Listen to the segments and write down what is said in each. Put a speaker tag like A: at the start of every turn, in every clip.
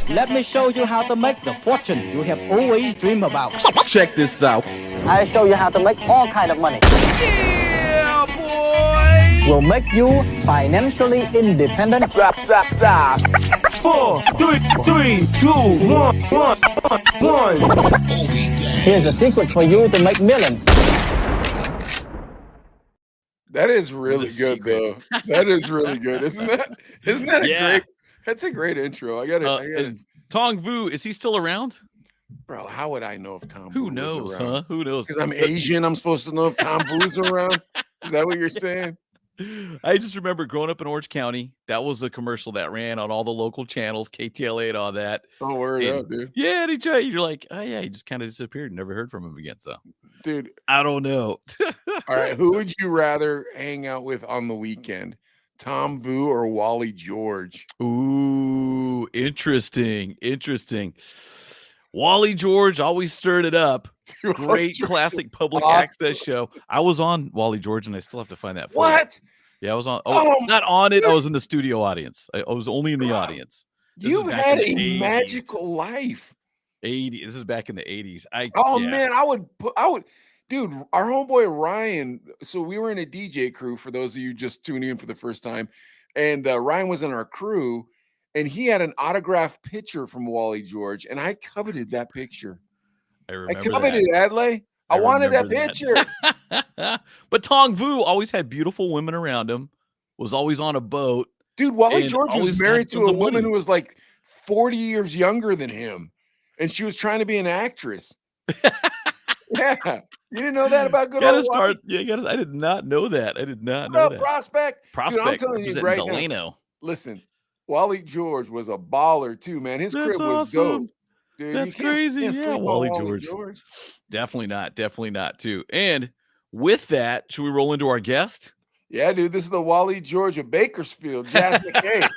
A: Let me show you how to make the fortune you have always dreamed about.
B: Check this out.
A: I'll show you how to make all kind of money.
B: Yeah, boy!
A: Will make you financially independent.
B: 4, 3, 2, 1.
A: Here's a secret for you to make millions.
C: That is really good, though. That is really good, isn't that? Isn't that great? That's a great intro. I got it.
D: Tong Vu, is he still around?
C: Bro, how would I know if Tom?
D: Who knows, huh? Who knows?
C: Because I'm Asian, I'm supposed to know if Tom Vu's around. Is that what you're saying?
D: I just remember growing up in Orange County. That was a commercial that ran on all the local channels, KTLA and all that.
C: Oh, word up, dude.
D: Yeah, and you're like, oh yeah, he just kind of disappeared. Never heard from him again. So,
C: dude,
D: I don't know.
C: All right, who would you rather hang out with on the weekend? Tom Vu or Wally George?
D: Ooh, interesting. Wally George always stirred it up. Great classic public access show. I was on Wally George, and I still have to find that.
C: What?
D: Yeah, I was on. Not on it. I was in the studio audience. I was only in the audience.
C: You've had a magical life.
D: 80. This is back in the 80s.
C: Man, I would. Dude, our homeboy Ryan. So we were in a DJ crew. For those of you just tuning in for the first time, and Ryan was in our crew, and he had an autographed picture from Wally George, and I coveted that picture. I coveted it, Adlai. I wanted that picture.
D: But Tong Vu always had beautiful women around him. Was always on a boat.
C: Dude, Wally George was married to a woman who was like 40 years younger than him, and she was trying to be an actress. Yeah, you didn't know that about good old Wally?
D: I did not know that. I did not know that.
C: Prospect. Dude, I'm telling you right
D: Delano.
C: now. Listen, Wally George was a baller too, man. His crib was dope. Dude,
D: that's crazy. Yeah, Wally George. Definitely not too. And with that, should we roll into our guest?
C: Yeah, dude, this is the Wally George of Bakersfield, Jaz McKay.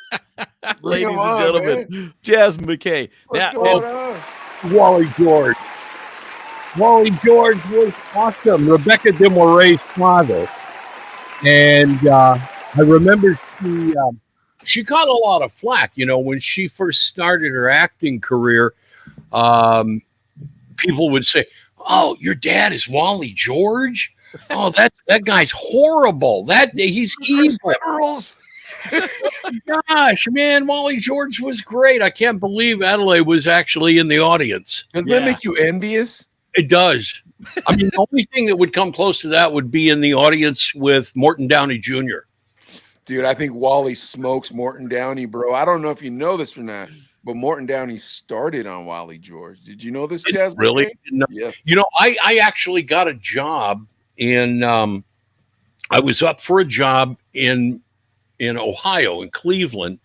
D: Ladies and gentlemen, man. Jaz McKay.
C: What's going on?
E: Wally George. Wally George was awesome. Rebecca De Moray's father. And I remember she got a lot of flack, when she first started her acting career. People would say, "Oh, your dad is Wally George? Oh, that guy's horrible. He's evil."
C: Liberals.
E: Gosh, man, Wally George was great. I can't believe Adelaide was actually in the audience.
C: Doesn't that make you envious?
E: It does. I mean, the only thing that would come close to that would be in the audience with Morton Downey Jr.
C: Dude, I think Wally smokes Morton Downey, bro. I don't know if you know this or not, but Morton Downey started on Wally George. Did you know this, Jaz?
E: Really? No.
C: Yes.
E: I actually got a job in I was up for a job in Ohio, in Cleveland,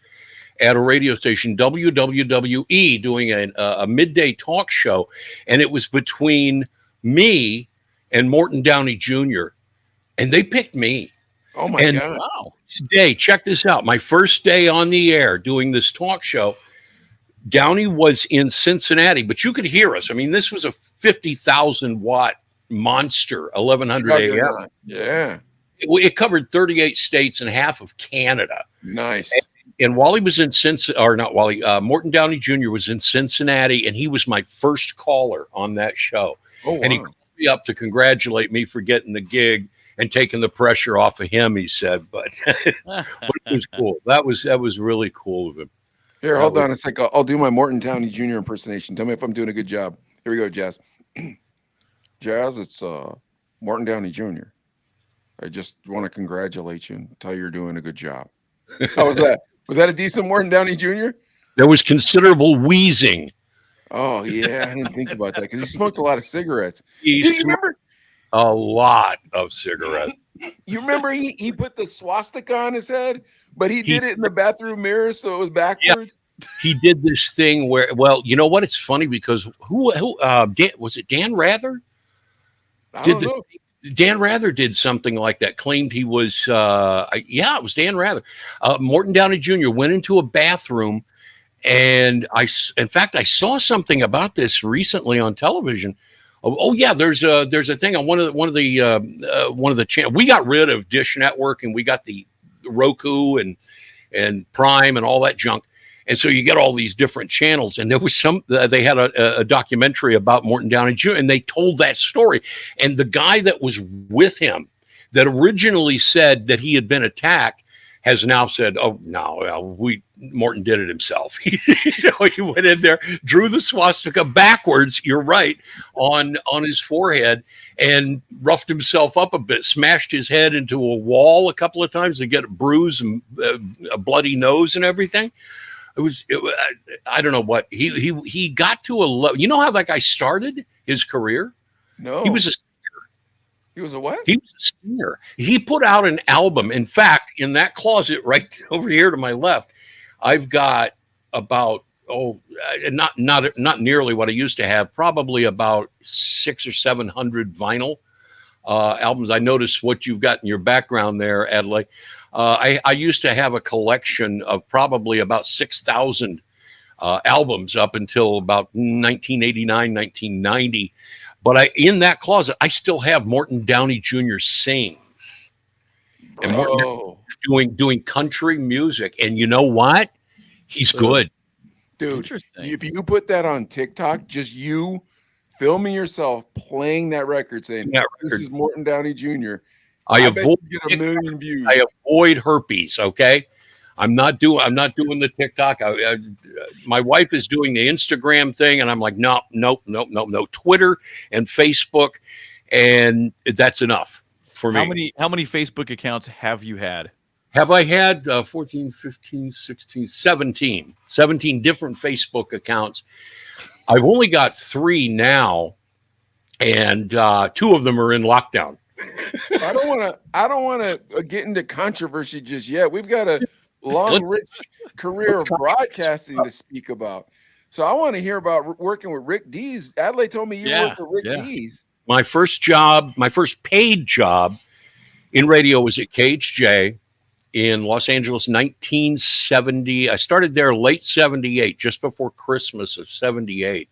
E: at a radio station, WWWE, doing a midday talk show. And it was between me and Morton Downey Jr. And they picked me.
C: Oh, my God.
E: Wow. Today, check this out. My first day on the air doing this talk show, Downey was in Cincinnati, but you could hear us. I mean, this was a 50,000 watt monster, 1100 AM.
C: Yeah.
E: It covered 38 states and half of Canada.
C: Nice.
E: And Wally was in Morton Downey Jr. was in Cincinnati, and he was my first caller on that show.
C: Oh, wow.
E: And he called me up to congratulate me for getting the gig and taking the pressure off of him, he said. But it was cool. That was really cool of him.
C: Here, hold on a second. I'll do my Morton Downey Jr. impersonation. Tell me if I'm doing a good job. Here we go, Jaz. Jaz, it's Morton Downey Jr. I just want to congratulate you and tell you you're doing a good job. How was that? Was that a decent Morton Downey Jr.?
E: There was considerable wheezing.
C: Oh, yeah. I didn't think about that because he smoked a lot of cigarettes. Do you remember?
E: A lot of cigarettes.
C: You remember he put the swastika on his head, but he did it in the bathroom mirror, so it was backwards.
E: Yeah. He did this thing where, well, you know what? It's funny because who was it? Dan Rather?
C: I don't know.
E: Dan Rather did something like that, claimed he was, it was Dan Rather. Morton Downey Jr. went into a bathroom, and I saw something about this recently on television. There's a thing on one of the channels. We got rid of Dish Network, and we got the Roku and Prime and all that junk. And so you get all these different channels. And there was they had a documentary about Morton Downey Jr. and they told that story. And the guy that was with him that originally said that he had been attacked has now said, "Oh no, Morton did it himself." He went in there, drew the swastika backwards. You're right, on his forehead, and roughed himself up a bit. Smashed his head into a wall a couple of times to get a bruise and a bloody nose and everything. I don't know what he got to a level. You know how that guy started his career?
C: No,
E: he was a
C: He was a what?
E: He was a singer. He put out an album. In fact, in that closet right over here to my left, I've got about not nearly what I used to have. Probably about 600 or 700 vinyl albums. I noticed what you've got in your background there, Adelaide. I used to have a collection of probably about 6,000 albums up until about 1989, 1990. But in that closet, I still have Morton Downey Jr. Sings. And Morton doing country music. And you know what? He's good.
C: Dude, if you put that on TikTok, just you filming yourself playing that record saying, this is Morton Downey Jr.
E: I avoid
C: get a million views.
E: I avoid herpes, okay? I'm not doing the TikTok. My wife is doing the Instagram thing, and I'm like, no. Twitter and Facebook, and that's enough for me.
D: How many Facebook accounts have you had?
E: Have I had 14, 15, 16, 17 different Facebook accounts? I've only got 3 now, and 2 of them are in lockdown.
C: I don't want to get into controversy just yet. We've got a long, rich career of broadcasting to speak about. So I want to hear about working with Rick Dees. Adelaide told me you worked with Rick Dees.
E: My first paid job in radio was at KHJ in Los Angeles, 1970. I started there late 78, just before Christmas of 78.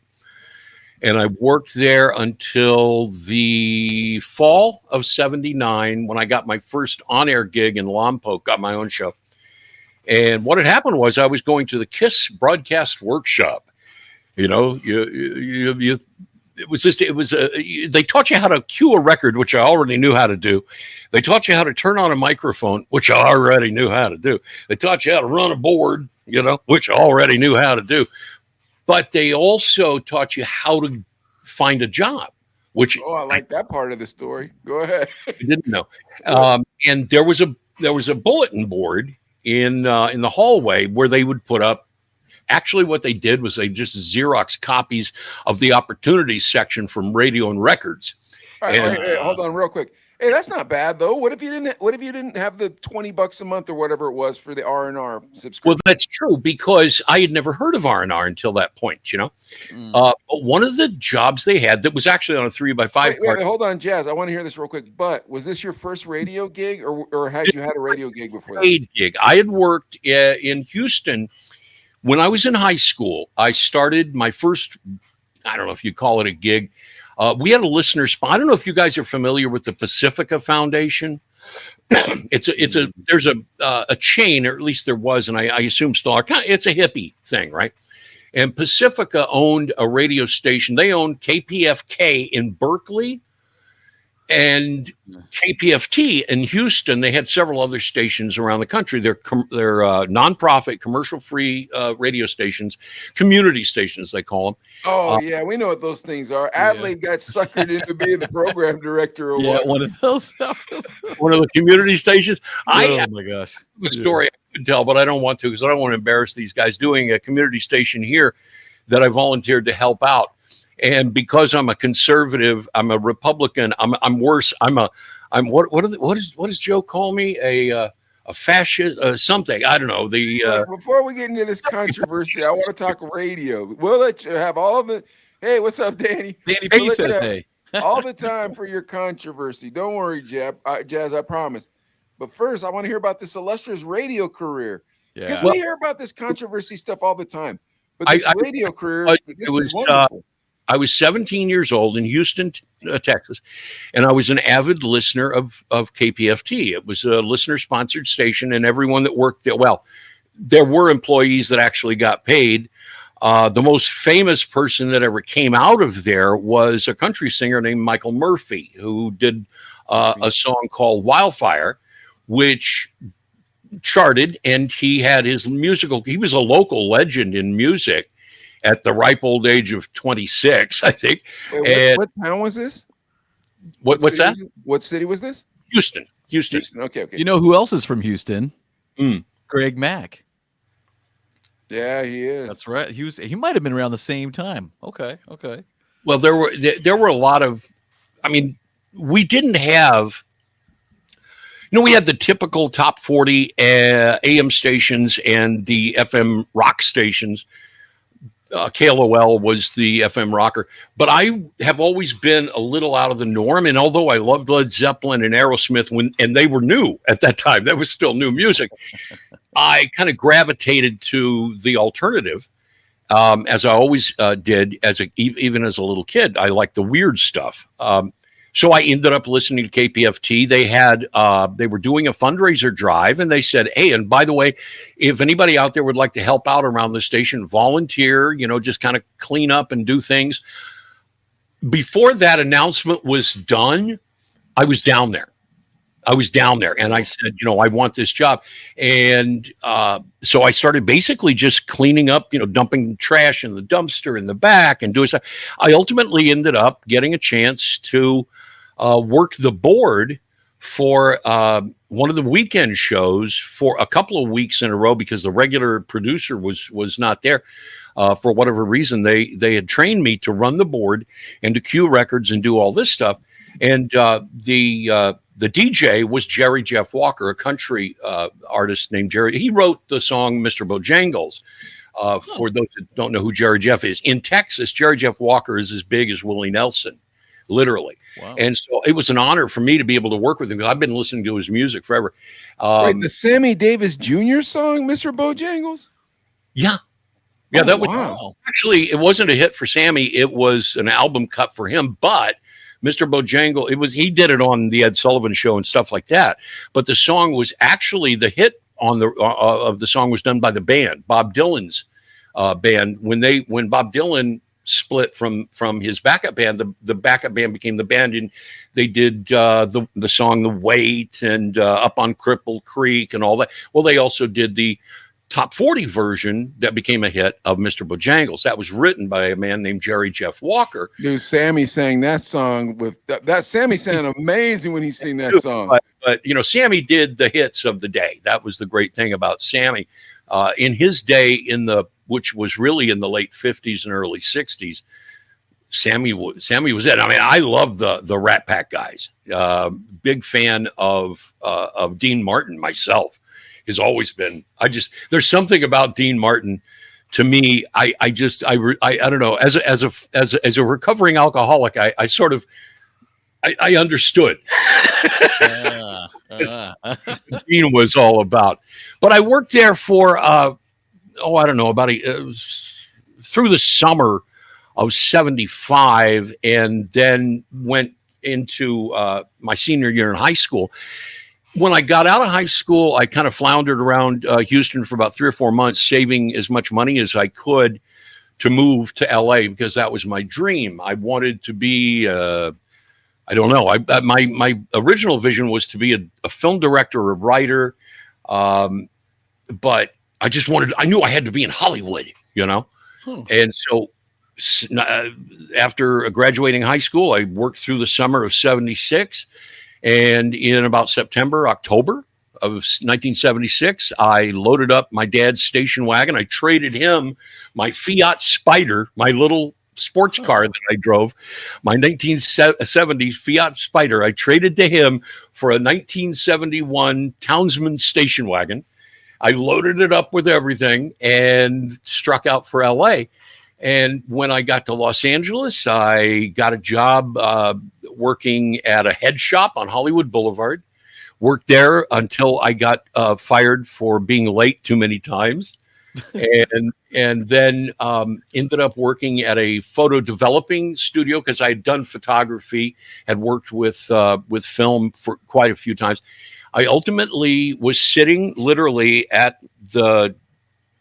E: And I worked there until the fall of 79 when I got my first on-air gig in Lompoc, got my own show. And what had happened was I was going to the KISS broadcast workshop. You know, they taught you how to cue a record, which I already knew how to do. They taught you how to turn on a microphone, which I already knew how to do. They taught you how to run a board, which I already knew how to do. But they also taught you how to find a job, which
C: I like that part of the story. Go ahead.
E: I didn't know. And there was a bulletin board in the hallway where they would put up. Actually, what they did was they just Xerox copies of the opportunities section from radio and records.
C: All right, wait, hold on real quick. Hey, that's not bad though. What if you didn't have the $20 a month or whatever it was for the R&R subscription?
E: Well, that's true because I had never heard of R&R until that point. But one of the jobs they had that was actually on a 3x5.
C: Wait, hold on, Jazz. I want to hear this real quick. But was this your first radio gig, or had you had a radio gig before that?
E: Paid gig. I had worked in Houston when I was in high school. I started my first. I don't know if you call it a gig. We had a listener spot. I don't know if you guys are familiar with the Pacifica Foundation. There's a chain, or at least there was, and I assume still are. It's a hippie thing, right? And Pacifica owned a radio station. They owned KPFK in Berkeley and KPFT in Houston. They had several other stations around the country. They're nonprofit, commercial-free radio stations, community stations, they call them.
C: Oh, yeah, we know what those things are. Adelaide got suckered into being the program director.
D: One of those.
E: One of the community stations.
D: Oh, my gosh.
E: A story I could tell, but I don't want to because I don't want to embarrass these guys. Doing a community station here that I volunteered to help out. And because I'm a conservative, I'm a Republican. I'm worse. What does Joe call me? A fascist, something. I don't know.
C: Before we get into this controversy, I want to talk radio. We'll let you have all of the. Hey, what's up, Danny?
D: Danny P says, "Hey,
C: all the time for your controversy. Don't worry, Jazz. I promise. But first, I want to hear about this illustrious radio career because we hear about this controversy stuff all the time. But this radio career, this is wonderful.
E: I was 17 years old in Houston, Texas, and I was an avid listener of KPFT. It was a listener-sponsored station, and everyone that worked there, well, there were employees that actually got paid. The most famous person that ever came out of there was a country singer named Michael Murphy, who did a song called Wildfire, which charted, and he had his he was a local legend in music at the ripe old age of 26, I think.
C: Wait, what town was this?
E: What's that?
C: What city was this?
E: Houston.
C: Okay.
D: You know who else is from Houston?
E: Mm.
D: Greg Mack.
C: Yeah, he is.
D: That's right. He might have been around the same time. Okay.
E: Well, there were a lot of, I mean, we didn't have, we had the typical top 40 AM stations and the FM rock stations. KLOL was the FM rocker, but I have always been a little out of the norm. And although I loved Led Zeppelin and Aerosmith and they were new at that time, that was still new music, I kind of gravitated to the alternative, as I always did even as a little kid. I liked the weird stuff. So I ended up listening to KPFT. They were doing a fundraiser drive, and they said, hey, and by the way, if anybody out there would like to help out around the station, volunteer, just kind of clean up and do things. Before that announcement was done, I was down there. And I said, I want this job. And so I started basically just cleaning up, dumping trash in the dumpster in the back and doing stuff. I ultimately ended up getting a chance to work the board for one of the weekend shows for a couple of weeks in a row because the regular producer was not there. For whatever reason, they had trained me to run the board and to cue records and do all this stuff. And the DJ was Jerry Jeff Walker, a country artist named Jerry. He wrote the song Mr. Bojangles. For those that don't know who Jerry Jeff is, in Texas, Jerry Jeff Walker is as big as Willie Nelson, literally. Wow. And so it was an honor for me to be able to work with him. I've been listening to his music forever.
C: Wait, the Sammy Davis Jr. song, Mr. Bojangles?
E: Yeah. Yeah, that was actually, it wasn't a hit for Sammy. It was an album cut for him, but Mr. Bojangles, he did it on the Ed Sullivan Show and stuff like that. But the song was actually the hit of the song was done by the band, Bob Dylan's band. When Bob Dylan split from his backup band, the backup band became the band, and they did the song "The Weight" and "Up on Cripple Creek" and all that. Well, they also did the top 40 version that became a hit of Mr. Bojangles. That was written by a man named Jerry Jeff Walker.
C: Dude, Sammy sang that song with that. Sammy sounded amazing when he sang that song.
E: But Sammy did the hits of the day. That was the great thing about Sammy. In his day, which was really in the late 50s and early 60s, Sammy was it. I mean, I love the Rat Pack guys. Big fan of Dean Martin myself. Has always been. There's something about Dean Martin to me. I don't know. As a recovering alcoholic, I understood. Dean was all about. But I worked there for I don't know, through the summer of '75, and then went into my senior year in high school. When I got out of high school, I kind of floundered around Houston for about 3 or 4 months, saving as much money as I could to move to LA because that was my dream. I wanted to be, I don't know. My original vision was to be a film director, a writer, but I knew I had to be in Hollywood, And so after graduating high school, I worked through the summer of '76. And in about October of 1976, I loaded up my dad's station wagon. I traded him my Fiat Spider, my little sports car that I drove, my 1970s Fiat Spider. I traded to him for a 1971 Townsman station wagon. I loaded it up with everything and struck out for LA. And when I got to Los Angeles, I got a job working at a head shop on Hollywood Boulevard. Worked there until I got fired for being late too many times. And then ended up working at a photo developing studio because I had done photography, had worked with film for quite a few times. I ultimately was sitting literally at the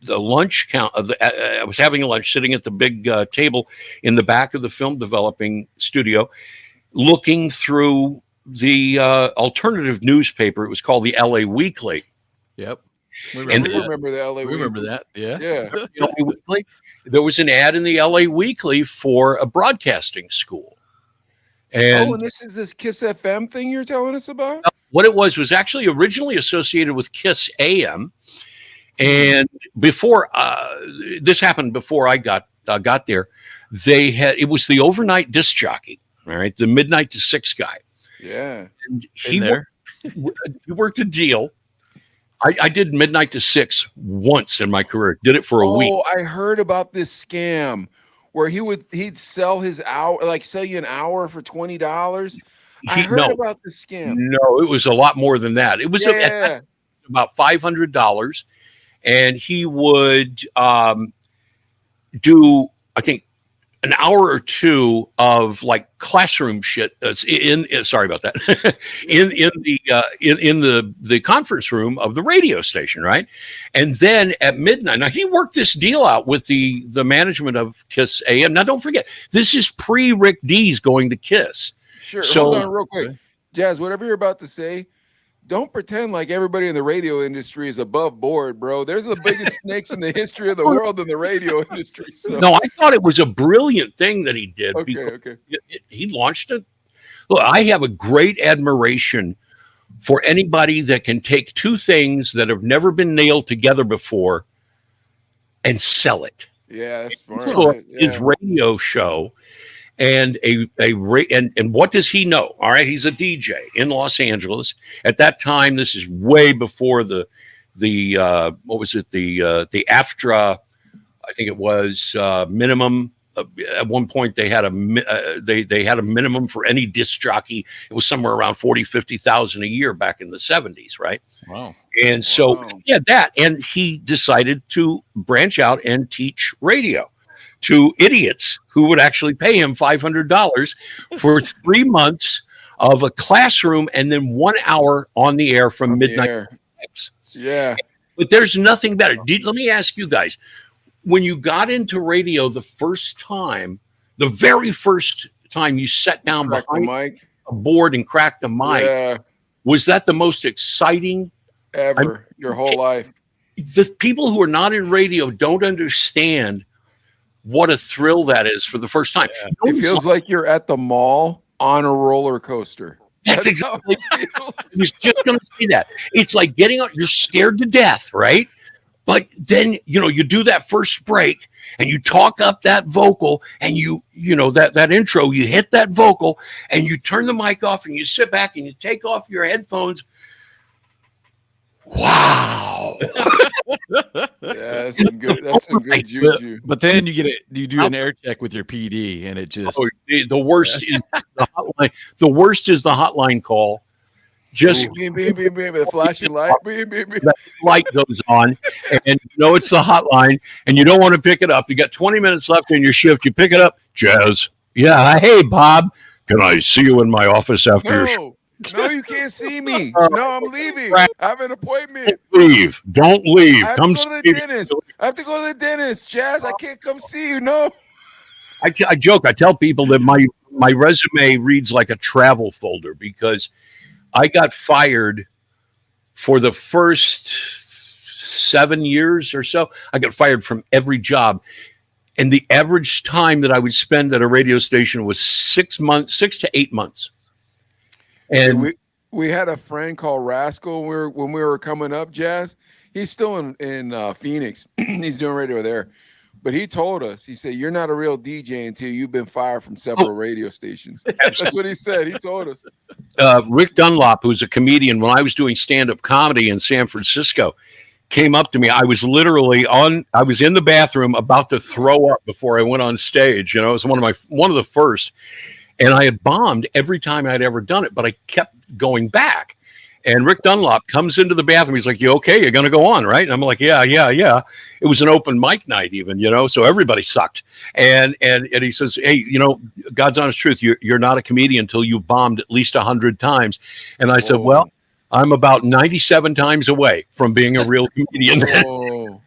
E: the lunch count of the. I was having lunch, sitting at the big table in the back of the film developing studio, looking through the alternative newspaper. It was called the LA Weekly.
D: Yep.
C: We remember the LA
D: We remember that. Yeah.
C: Yeah.
E: The LA Weekly. There was an ad in the LA Weekly for a broadcasting school. And,
C: and this is this Kiss FM thing you're telling us about?
E: what it was actually originally associated with Kiss AM. And before this happened, before I got there, it was the overnight disc jockey, all right, the midnight to 6 guy.
C: Yeah.
E: And he worked a deal. I did midnight to 6 once in my career. Did it for a week.
C: Oh, I heard about this scam where he'd sell his hour, like sell you an hour for $20. I heard about this scam.
E: No, it was a lot more than that. It was about $500, and he would do, I think, an hour or two of like classroom shit. Sorry about that. in the conference room of the radio station, right? And then at midnight, now he worked this deal out with the management of Kiss AM. Now don't forget, this is pre Rick D's going to Kiss.
C: Sure.
E: So,
C: hold on real quick, Jazz. Whatever you're about to say, don't pretend like everybody in the radio industry is above board, bro. There's the biggest snakes in the history of the world in the radio industry. So.
E: No, I thought it was a brilliant thing that he did.
C: Okay.
E: He launched it. Look, I have a great admiration for anybody that can take two things that have never been nailed together before and sell it.
C: Yeah, that's smart.
E: His radio show. And and what does he know? All right, he's a DJ in Los Angeles at that time. This is way before the what was it, the AFTRA? I think it was minimum. At one point, they had they had a minimum for any disc jockey. It was somewhere around 50,000 a year back in the 70s, right?
D: Wow.
E: And so that, and he decided to branch out and teach radio to idiots who would actually pay him $500 for 3 months of a classroom and then 1 hour on the air from midnight to 6.
C: Yeah.
E: But there's nothing better. Let me ask you guys, when you got into radio the very first time you sat down behind a board and cracked a mic, was that the most exciting
C: ever your whole life?
E: The people who are not in radio don't understand what a thrill that is for the first time.
C: It feels like you're at the mall on a roller coaster.
E: That's exactly. I was just going to say that. It's like getting on. You're scared to death, right? But then you do that first break and you talk up that vocal and you that intro. You hit that vocal and you turn the mic off and you sit back and you take off your headphones. Wow.
C: That's some good juju.
D: But then you do an air check with your PD and it just
E: the worst is the hotline. The worst is the hotline call. Just
C: beep, beep, beep, beep, the flashing light, beep, beep, beep.
E: That light goes on and it's the hotline and you don't want to pick it up. You got 20 minutes left in your shift. You pick it up. Jazz. Yeah. Hey, Bob. Can I see you in my office after your shift?
C: No, you can't see me. No, I'm leaving. I have an appointment.
E: Don't leave.
C: I have
E: Come
C: to go to the dentist. I have to go to the dentist. Jazz, I can't come see you. No.
E: I joke. I tell people that my resume reads like a travel folder because I got fired for the first 7 years or so. I got fired from every job. And the average time that I would spend at a radio station was 6 to 8 months. And
C: we had a friend called Rascal when we were coming up, Jazz. He's still in Phoenix. He's doing radio there. But he told us, he said, you're not a real DJ until you've been fired from several radio stations. That's what he said. He told us.
E: Rick Dunlop, who's a comedian, when I was doing stand-up comedy in San Francisco, came up to me. I was in the bathroom about to throw up before I went on stage. It was one of the first. And I had bombed every time I'd ever done it, but I kept going back. And Rick Dunlop comes into the bathroom. He's like, "You okay? You're going to go on, right?" And I'm like, yeah. It was an open mic night even, so everybody sucked. And he says, "Hey, God's honest truth, you're not a comedian until you've bombed at least 100 times." And I said, "Well, I'm about 97 times away from being a real comedian."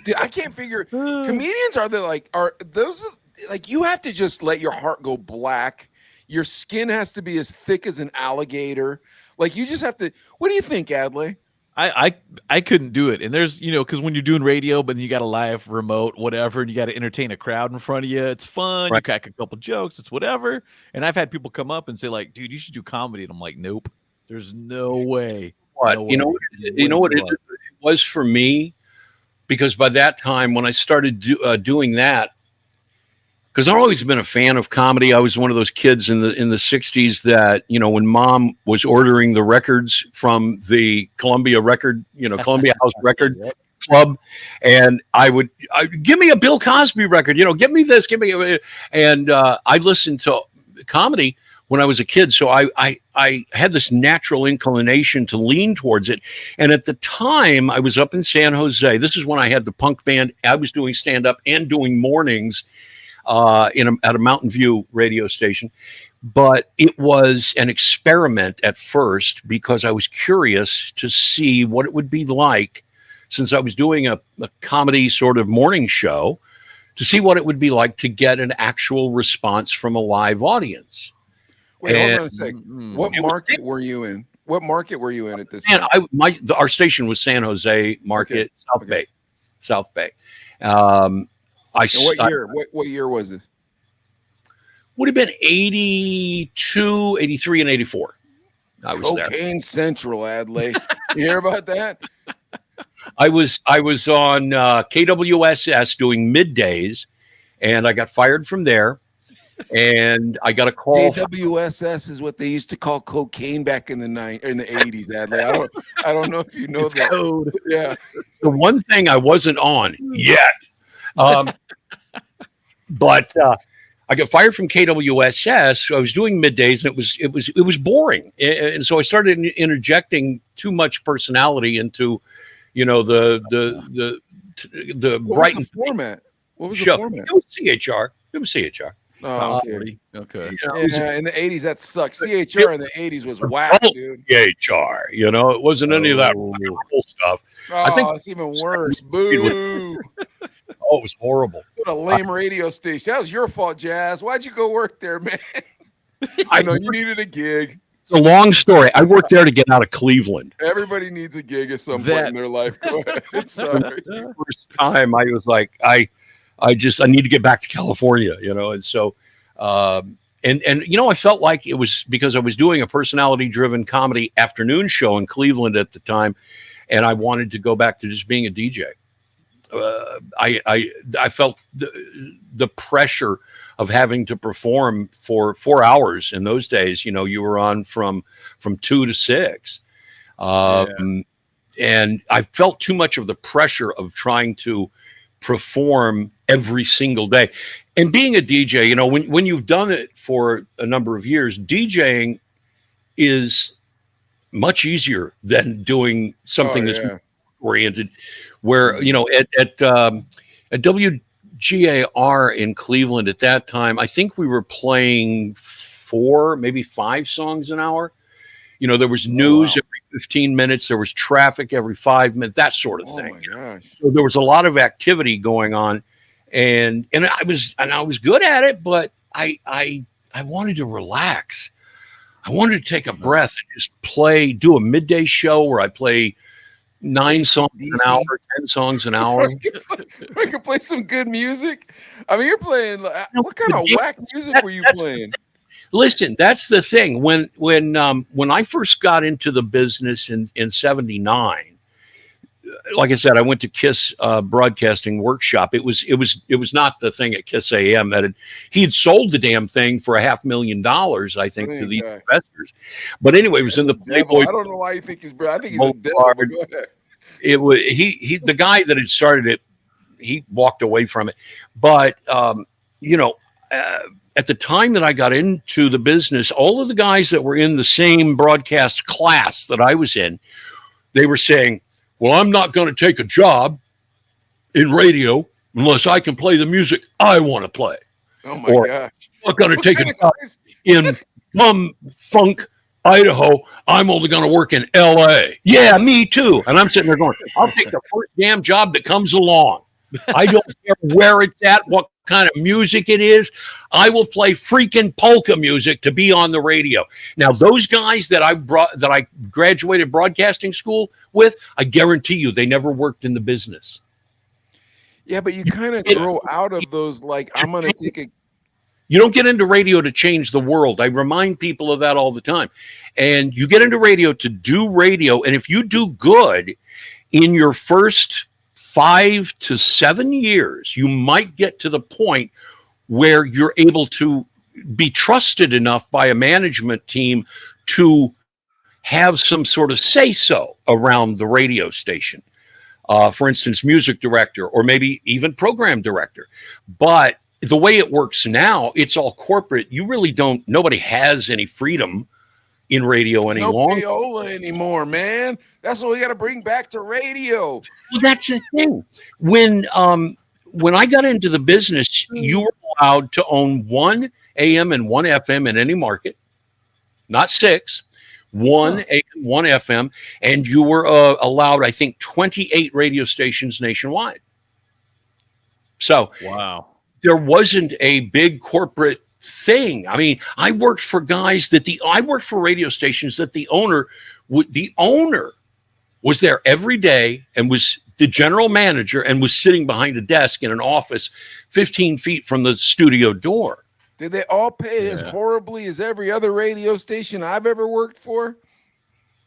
C: Dude, I can't figure. Comedians are those like you have to just let your heart go black. Your skin has to be as thick as an alligator. Like you just have to. What do you think, Adley?
D: I couldn't do it. And there's, because when you're doing radio, but then you got a live remote, whatever, and you got to entertain a crowd in front of you. It's fun. Right. You crack a couple jokes. It's whatever. And I've had people come up and say like, dude, you should do comedy. And I'm like, nope, there's no way.
E: What?
D: No
E: you know what it was for me? Because by that time, when I started doing that, because I've always been a fan of comedy. I was one of those kids in the 60s that, when mom was ordering the records from the Columbia Columbia House Record Club, and I would give me a Bill Cosby record, give me this, and I listened to comedy when I was a kid. So I had this natural inclination to lean towards it. And at the time I was up in San Jose. This is when I had the punk band. I was doing stand-up and doing mornings at a Mountain View radio station. But it was an experiment at first because I was curious to see what it would be like, since I was doing a comedy sort of morning show, to see what it would be like to get an actual response from a live audience.
C: Wait, hold on a second. What market were you in? What market were you in at this point?
E: Our station was San Jose market,
C: okay.
E: South Bay.
C: What year was this?
E: Would have been 82, 83, and 84. I was there.
C: Cocaine Central, Adley. You hear about that?
E: I was on KWSS doing middays, and I got fired from there. And I got a call.
C: KWSS is what they used to call cocaine back in the 80s, Adley. I don't know if you know that.
D: Code.
C: Yeah.
E: The one thing I wasn't on yet. But I got fired from KWSS. I was doing middays, and it was boring, and so I started interjecting too much personality into, the Brighton
C: format. What was
E: show.
C: The format?
E: It was CHR.
C: Oh,
D: okay.
C: Yeah, in the 80s that sucked. CHR in the 80s was whack, dude.
E: CHR, it wasn't any of that stuff.
C: Oh, I think it's even worse. Boo.
E: Oh, it was horrible.
C: What a lame radio station. That was your fault, Jazz. Why'd you go work there, man? I know you needed a gig.
E: It's a long story. I worked there to get out of Cleveland.
C: Everybody needs a gig at some point in their life. Go ahead. Sorry.
E: First time I was like, I need to get back to California, and so, I felt like it was because I was doing a personality-driven comedy afternoon show in Cleveland at the time, and I wanted to go back to just being a DJ. I felt the pressure of having to perform for 4 hours in those days. You were on from 2 to 6. And I felt too much of the pressure of trying to perform every single day. And being a DJ, when you've done it for a number of years, DJing is much easier than doing something that's oriented. Where at WGAR in Cleveland at that time, I think we were playing 4, maybe 5 songs an hour. There was news every 15 minutes, there was traffic every 5 minutes, that sort of thing.
C: My gosh.
E: So there was a lot of activity going on, and I was good at it, but I wanted to relax. I wanted to take a breath and just do a midday show where I play 9 songs an hour, 10 songs an hour.
C: We can play some good music. I mean, you're playing. What kind of whack music were you playing?
E: Listen, that's the thing. When I first got into the business in '79, like I said, I went to Kiss Broadcasting Workshop. It was not the thing at Kiss AM that he'd sold the damn thing for $500,000, I think, to these investors. But anyway, it was in the Playboy.
C: I don't know why you think he's. I think he's a devil. Go ahead.
E: It was he the guy that had started it. He walked away from it, but at the time that I got into the business, all of the guys that were in the same broadcast class that I was in, they were saying, well, I'm not going to take a job in radio unless I can play the music I want to play.
C: Oh, my gosh.
E: I'm not going to take a job in funk Idaho, I'm only going to work in LA. Yeah, me too. And I'm sitting there going, I'll take the first damn job that comes along. I don't care where it's at, what kind of music it is. I will play freaking polka music to be on the radio. Now, those guys that I graduated broadcasting school with, I guarantee you they never worked in the business.
C: Yeah, but you kind of grow out of those, like, I'm going to take a...
E: You don't get into radio to change the world. I remind people of that all the time. And you get into radio to do radio. And if you do good in your first 5 to 7 years, you might get to the point where you're able to be trusted enough by a management team to have some sort of say-so around the radio station. For instance, music director, or maybe even program director. But the way it works now, it's all corporate. You really don't, nobody has any freedom in radio any longer.
C: No payola anymore, man. That's what we got to bring back to radio.
E: Well, that's the thing. When I got into the business, you were allowed to own 1 AM and 1 FM in any market, not 6, 1 AM, 1 FM, and you were allowed, I think, 28 radio stations nationwide. So,
D: wow.
E: There wasn't a big corporate thing. I mean, I worked for guys I worked for radio stations that the owner was there every day and was the general manager and was sitting behind a desk in an office 15 feet from the studio door.
C: Did they all pay as horribly as every other radio station I've ever worked for?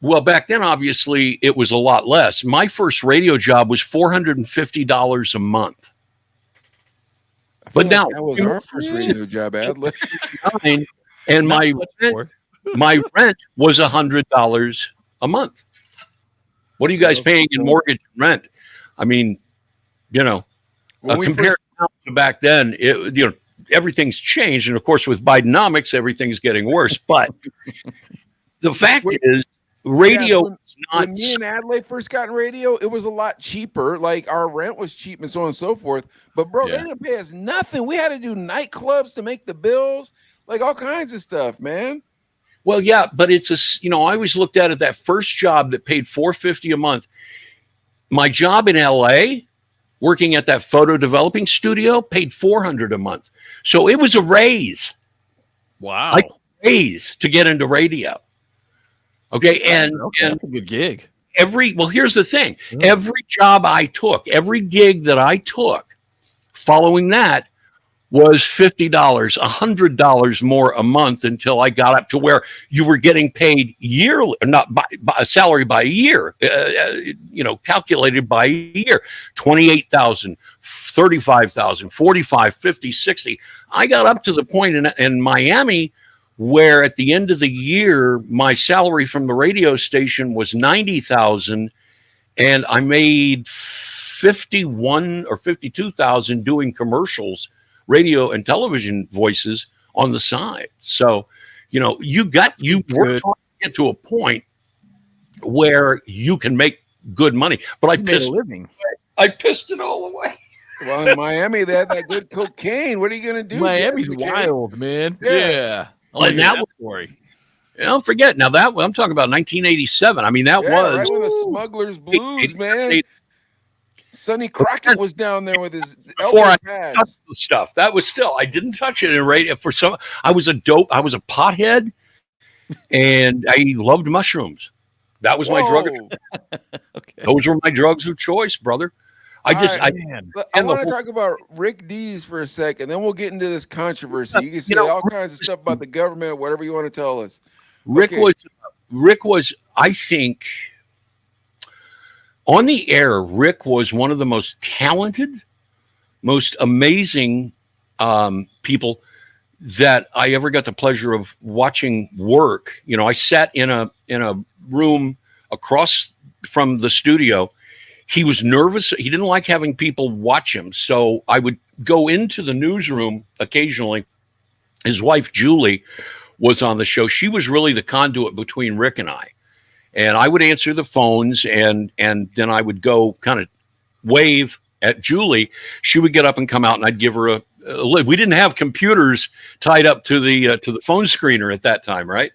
E: Well, back then, obviously, it was a lot less. My first radio job was $450 a month. But now
C: that was our first radio job, Adler.
E: And my rent was $100 a month. What are you guys paying in mortgage and rent? I mean, compared to back then, everything's changed, and of course, with Bidenomics, everything's getting worse. But the fact is, radio.
C: When me and Adelaide first got in radio, it was a lot cheaper. Like, our rent was cheap and so on and so forth. But, bro, they didn't pay us nothing. We had to do nightclubs to make the bills, like all kinds of stuff, man.
E: Well, yeah, but it's I always looked at it, that first job that paid $450 a month. My job in LA, working at that photo developing studio, paid $400 a month. So it was a raise.
D: Wow.
E: Like a raise to get into radio. Okay, and
D: that's a good gig.
E: Here's the thing. Every job I took, every gig that I took following that was $50, $100 more a month until I got up to where you were getting paid yearly, not by a salary by a year, calculated by a year, 28,000, 35,000, 45, 50, 60. I got up to the point in Miami where at the end of the year, my salary from the radio station was $90,000, and I made $51,000 or $52,000 doing commercials, radio and television voices on the side. So, you work hard to get to a point where you can make good money. But I pissed it all away.
C: Well, in Miami, they had that good cocaine. What are you going to do?
D: Miami's wild, man. Yeah.
E: And that story. Don't forget. Now that I'm talking about 1987. I mean, that was
C: right when the Smugglers Blues, man. Sonny Crockett was down there with his elbow pads.
E: Stuff that was still. I didn't touch it in radio for some. I was a pothead, and I loved mushrooms. That was my drug. Okay. Those were my drugs of choice, brother. I want to talk about
C: Rick Dees for a second, then we'll get into this controversy. You can say all kinds of stuff about the government or whatever you want to tell us.
E: Rick was, I think, on the air. Rick was one of the most talented, most amazing people that I ever got the pleasure of watching work. I sat in a room across from the studio. He was nervous. He didn't like having people watch him. So I would go into the newsroom occasionally. His wife, Julie, was on the show. She was really the conduit between Rick and I. And I would answer the phones, and then I would go kind of wave at Julie. She would get up and come out, and I'd give her a we didn't have computers tied up to the phone screener at that time, right?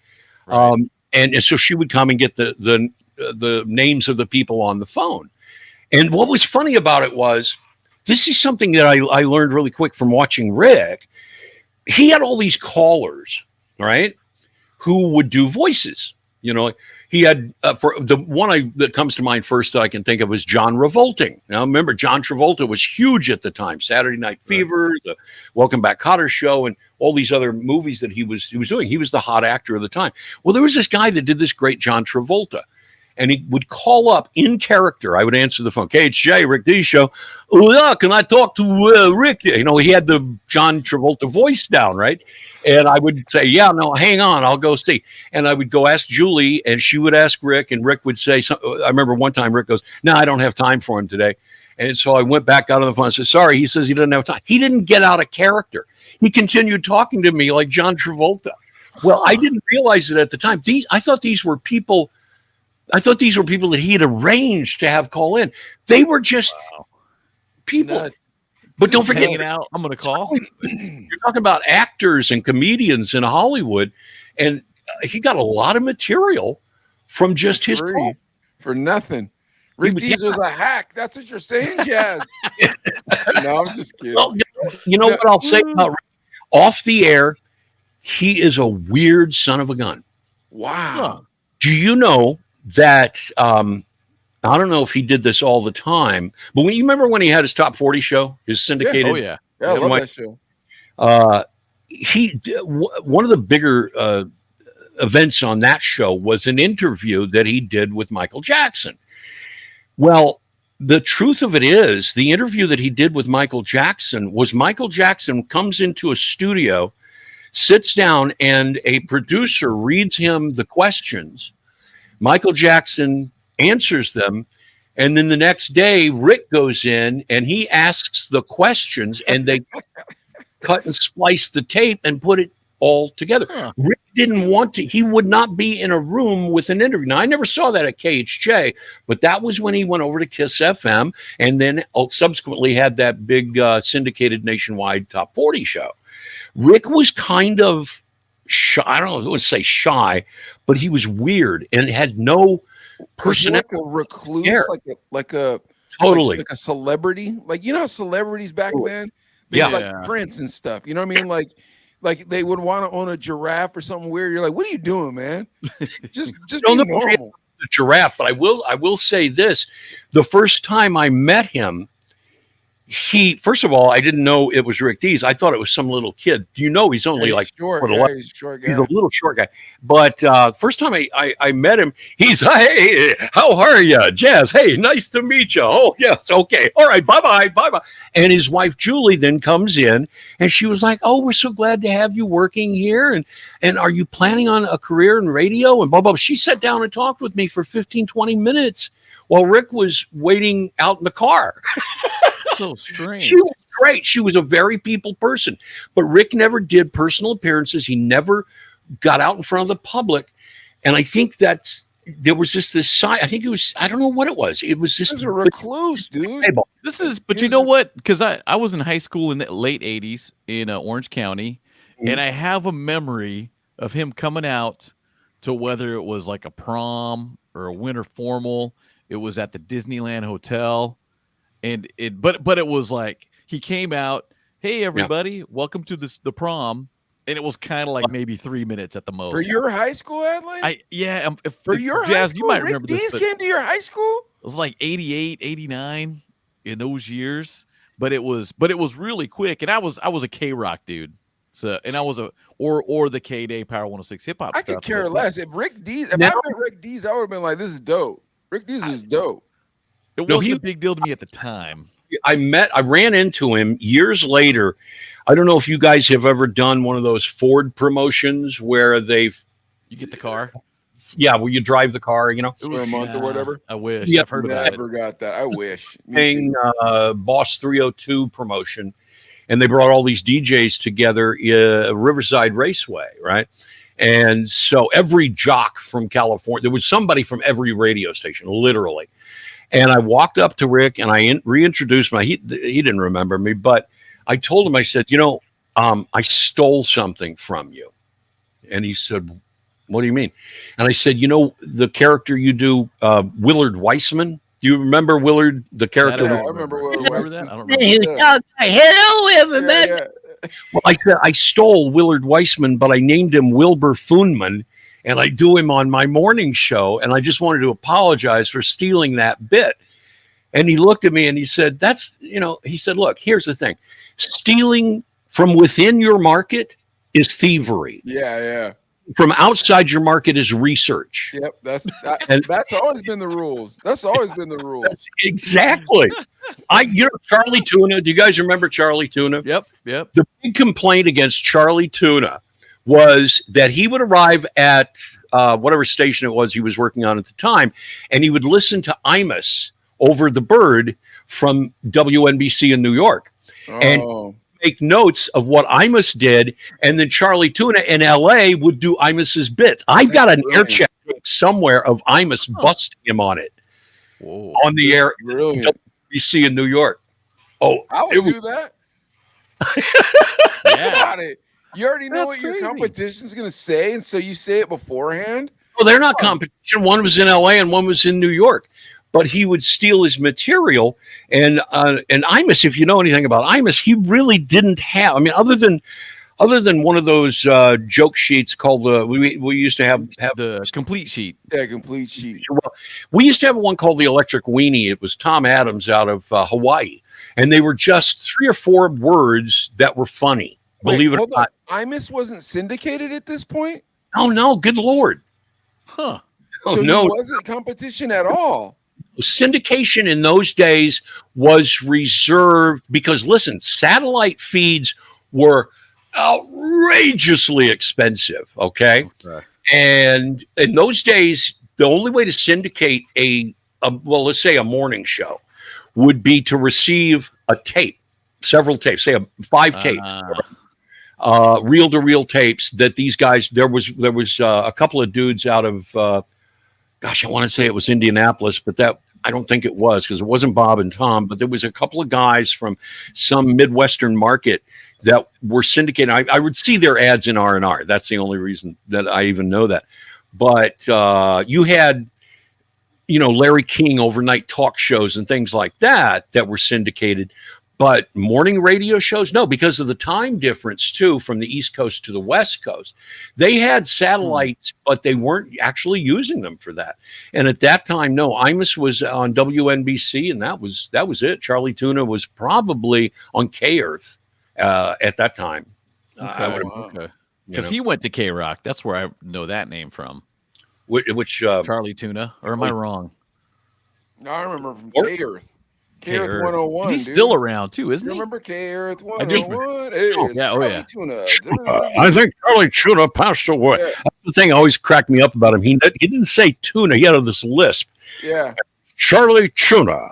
E: And so she would come and get the names of the people on the phone. And what was funny about it was, this is something that I learned really quick from watching Rick. He had all these callers, right, who would do voices. You know, he had for the one that comes to mind first that I can think of is John Revolting. Now, remember, John Travolta was huge at the time. Saturday Night Fever, the Welcome Back Kotter show, and all these other movies that he was doing. He was the hot actor of the time. Well, there was this guy that did this great John Travolta. And he would call up in character. I would answer the phone. KHJ, Rick D show. Oh, yeah, can I talk to Rick? You know, he had the John Travolta voice down, right? And I would say, yeah, no, hang on, I'll go see. And I would go ask Julie, and she would ask Rick, and Rick would say, I remember one time Rick goes, no, I don't have time for him today. And so I went back out on the phone and said, sorry, he says he doesn't have time. He didn't get out of character. He continued talking to me like John Travolta. Well, I didn't realize it at the time. I thought these were people that he had arranged to have call in. They were just people.
C: Nuts.
E: But don't
D: Just
E: forget,
D: hanging out. I'm gonna call.
E: you're talking about actors and comedians in Hollywood, and he got a lot of material from just his
C: Free.
E: call.
C: For nothing. Rick Dees was a hack. That's what you're saying, Jazz. No, I'm just kidding.
E: Well, you know what I'll say about Rick? Off the air, he is a weird son of a gun.
C: Wow.
E: Do you know that I don't know if he did this all the time, but when you remember when he had his top 40 show, his syndicated,
D: Oh yeah.
C: Yeah, I love that show.
E: One of the bigger events on that show was an interview that he did with Michael Jackson. Well, the truth of it is, the interview that he did with Michael Jackson was Michael Jackson comes into a studio, sits down, and a producer reads him the questions. Michael Jackson answers them, and then the next day, Rick goes in and he asks the questions, and they cut and splice the tape and put it all together.
D: Huh.
E: Rick didn't want to, he would not be in a room with an interview. Now, I never saw that at KHJ, but that was when he went over to KISS FM and then subsequently had that big syndicated nationwide top 40 show. Rick was kind of shy, I don't know if I would say shy, but he was weird and had no personality.
C: Like a recluse, like a
E: Totally.
C: like a celebrity. Like, you know how celebrities back then,
E: Yeah.
C: like Prince and stuff. You know what I mean? Like they would want to own a giraffe or something weird. You're like, what are you doing, man? Just be normal.
E: The giraffe, but I will say this: the first time I met him, first of all, I didn't know it was Rick Dees. I thought it was some little kid. You know, he's only
C: He's
E: like
C: short.
E: what,
C: Yeah, he's a short guy.
E: He's a little short guy. But first time I met him, he's, hey, how are you, Jazz? Hey, nice to meet you. Oh, yes, okay. All right, bye-bye. And his wife, Julie, then comes in, and she was like, oh, we're so glad to have you working here. And are you planning on a career in radio? And blah, blah. She sat down and talked with me for 15, 20 minutes while Rick was waiting out in the car.
D: So strange.
E: She was great. She was a very people person, but Rick never did personal appearances. He never got out in front of the public. And I think that there was just this side. I think it was, I don't know what it was. It was just
C: a recluse, dude.
D: This is, but you know what? Because I was in high school in the late 80s in Orange County, and I have a memory of him coming out to whether it was like a prom or a winter formal. It was at the Disneyland Hotel. But it was like he came out, hey everybody, welcome to the prom, and it was kind of like maybe 3 minutes at the most.
C: For your high school, Adelaide? For your high
D: Jazz,
C: school,
D: you might
C: Rick
D: remember
C: Dees
D: this.
C: came to your high school?
D: It was like 88, 89 in those years, but it was really quick, and I was a K-Rock dude. So, and I was or the K-Day Power 106 hip hop.
C: I could care less. If Rick Dees, if
E: Now-
C: I met Rick Dees, I would have been like, this is dope. Rick Dees is dope.
D: It
E: No,
D: wasn't
E: he-
D: a big deal to me at the time.
E: I ran into him years later. I don't know if you guys have ever done one of those Ford promotions where
D: You get the car.
E: where you drive the car, you know,
C: For a month or whatever.
D: I wish.
E: Yeah,
D: I've heard about it.
C: Never got that. I wish. Me
E: thing, Boss 302 promotion, and they brought all these DJs together Riverside Raceway, right? And so every jock from California, there was somebody from every radio station, literally. And I walked up to Rick and I reintroduced he didn't remember me, but I told him, I said, I stole something from you. And he said, What do you mean? And I said, you know, the character you do, Willard Weissman. Do you remember Willard, the character?
C: I remember Willard
D: Remember
C: Weissman.
D: that? I don't remember.
F: Hello, everybody.
E: Well, I said I stole Willard Weissman, but I named him Wilbur Foonman, and I do him on my morning show. And I just wanted to apologize for stealing that bit. And he looked at me and he said, "That's, you know," he said, "Look, here's the thing: stealing from within your market is thievery.
C: Yeah.
E: From outside your market is research."
C: Yep. That's always been the rules. That's always been the rules.
E: Exactly. Charlie Tuna. Do you guys remember Charlie Tuna?
D: Yep.
E: The big complaint against Charlie Tuna was that he would arrive at whatever station it was he was working on at the time, and he would listen to Imus over the bird from WNBC in New York. And make notes of what Imus did, and then Charlie Tuna in LA would do Imus's bits. I've got an air check somewhere of Imus busting him on it.
D: Whoa.
E: On the air,
C: Brilliant.
E: WNBC in New York. Oh,
C: I would do that.
D: Yeah.
C: You already know
D: That's
C: what your
D: crazy.
C: competition's going to say, and so you say it beforehand.
E: well, they're not competition. One was in LA and one was in New York. But he would steal his material, and Imus, if you know anything about Imus, he really didn't have. I mean, other than one of those joke sheets called we used to have
D: The complete sheet.
C: Yeah, complete sheet.
E: Well, we used to have one called the Electric Weenie. It was Tom Adams out of Hawaii, and they were just 3 or 4 words that were funny. Believe it or not.
C: Imus wasn't syndicated at this point.
E: Oh no, good Lord.
D: Huh.
E: Oh
C: So
E: no.
C: it wasn't competition at all.
E: Syndication in those days was reserved because, listen, satellite feeds were outrageously expensive. Okay. And in those days, the only way to syndicate let's say a morning show would be to receive a tape, several tapes, say 5 tapes, reel-to-reel tapes that these guys, there was a couple of dudes out of, I want to say it was Indianapolis, but I don't think it was, because it wasn't Bob and Tom, but there was a couple of guys from some Midwestern market that were syndicated. I would see their ads in R&R. That's the only reason that I even know that. But you had, Larry King overnight talk shows and things like that were syndicated. But morning radio shows, no, because of the time difference, too, from the East Coast to the West Coast. They had satellites, but they weren't actually using them for that. And at that time, no, Imus was on WNBC, and that was it. Charlie Tuna was probably on K-Earth at that time.
D: Okay. Because he went to K-Rock. That's where I know that name from.
E: Which
D: Charlie Tuna, or am I wrong?
C: No, I remember from K-Earth. K-Earth 101.
D: He's
C: dude.
D: still around too, isn't
C: You
D: he?
C: remember K-Earth
D: I do.
C: 101? Hey, it's
D: Yeah,
C: Charlie Tuna.
E: I think Charlie Tuna passed away.
C: Yeah.
E: That's the thing always cracked me up about him. He didn't say tuna. He had this lisp.
C: Yeah.
E: Charlie Tuna.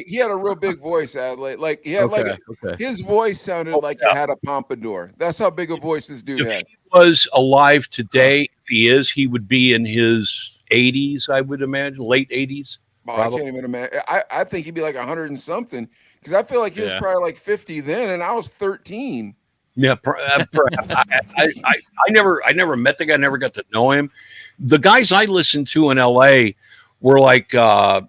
C: He had a real big voice, Adelaide. Like he had his voice sounded like he had a pompadour. That's how big a voice this dude
E: If
C: had.
E: he was alive today, if he is, he would be in his 80s, I would imagine, late 80s.
C: Oh, I can't even imagine. I think he'd be like 100 and something, because I feel like he was probably like 50 then, and I was 13.
E: Yeah, perhaps. I never met the guy. Never got to know him. The guys I listened to in L.A. were like the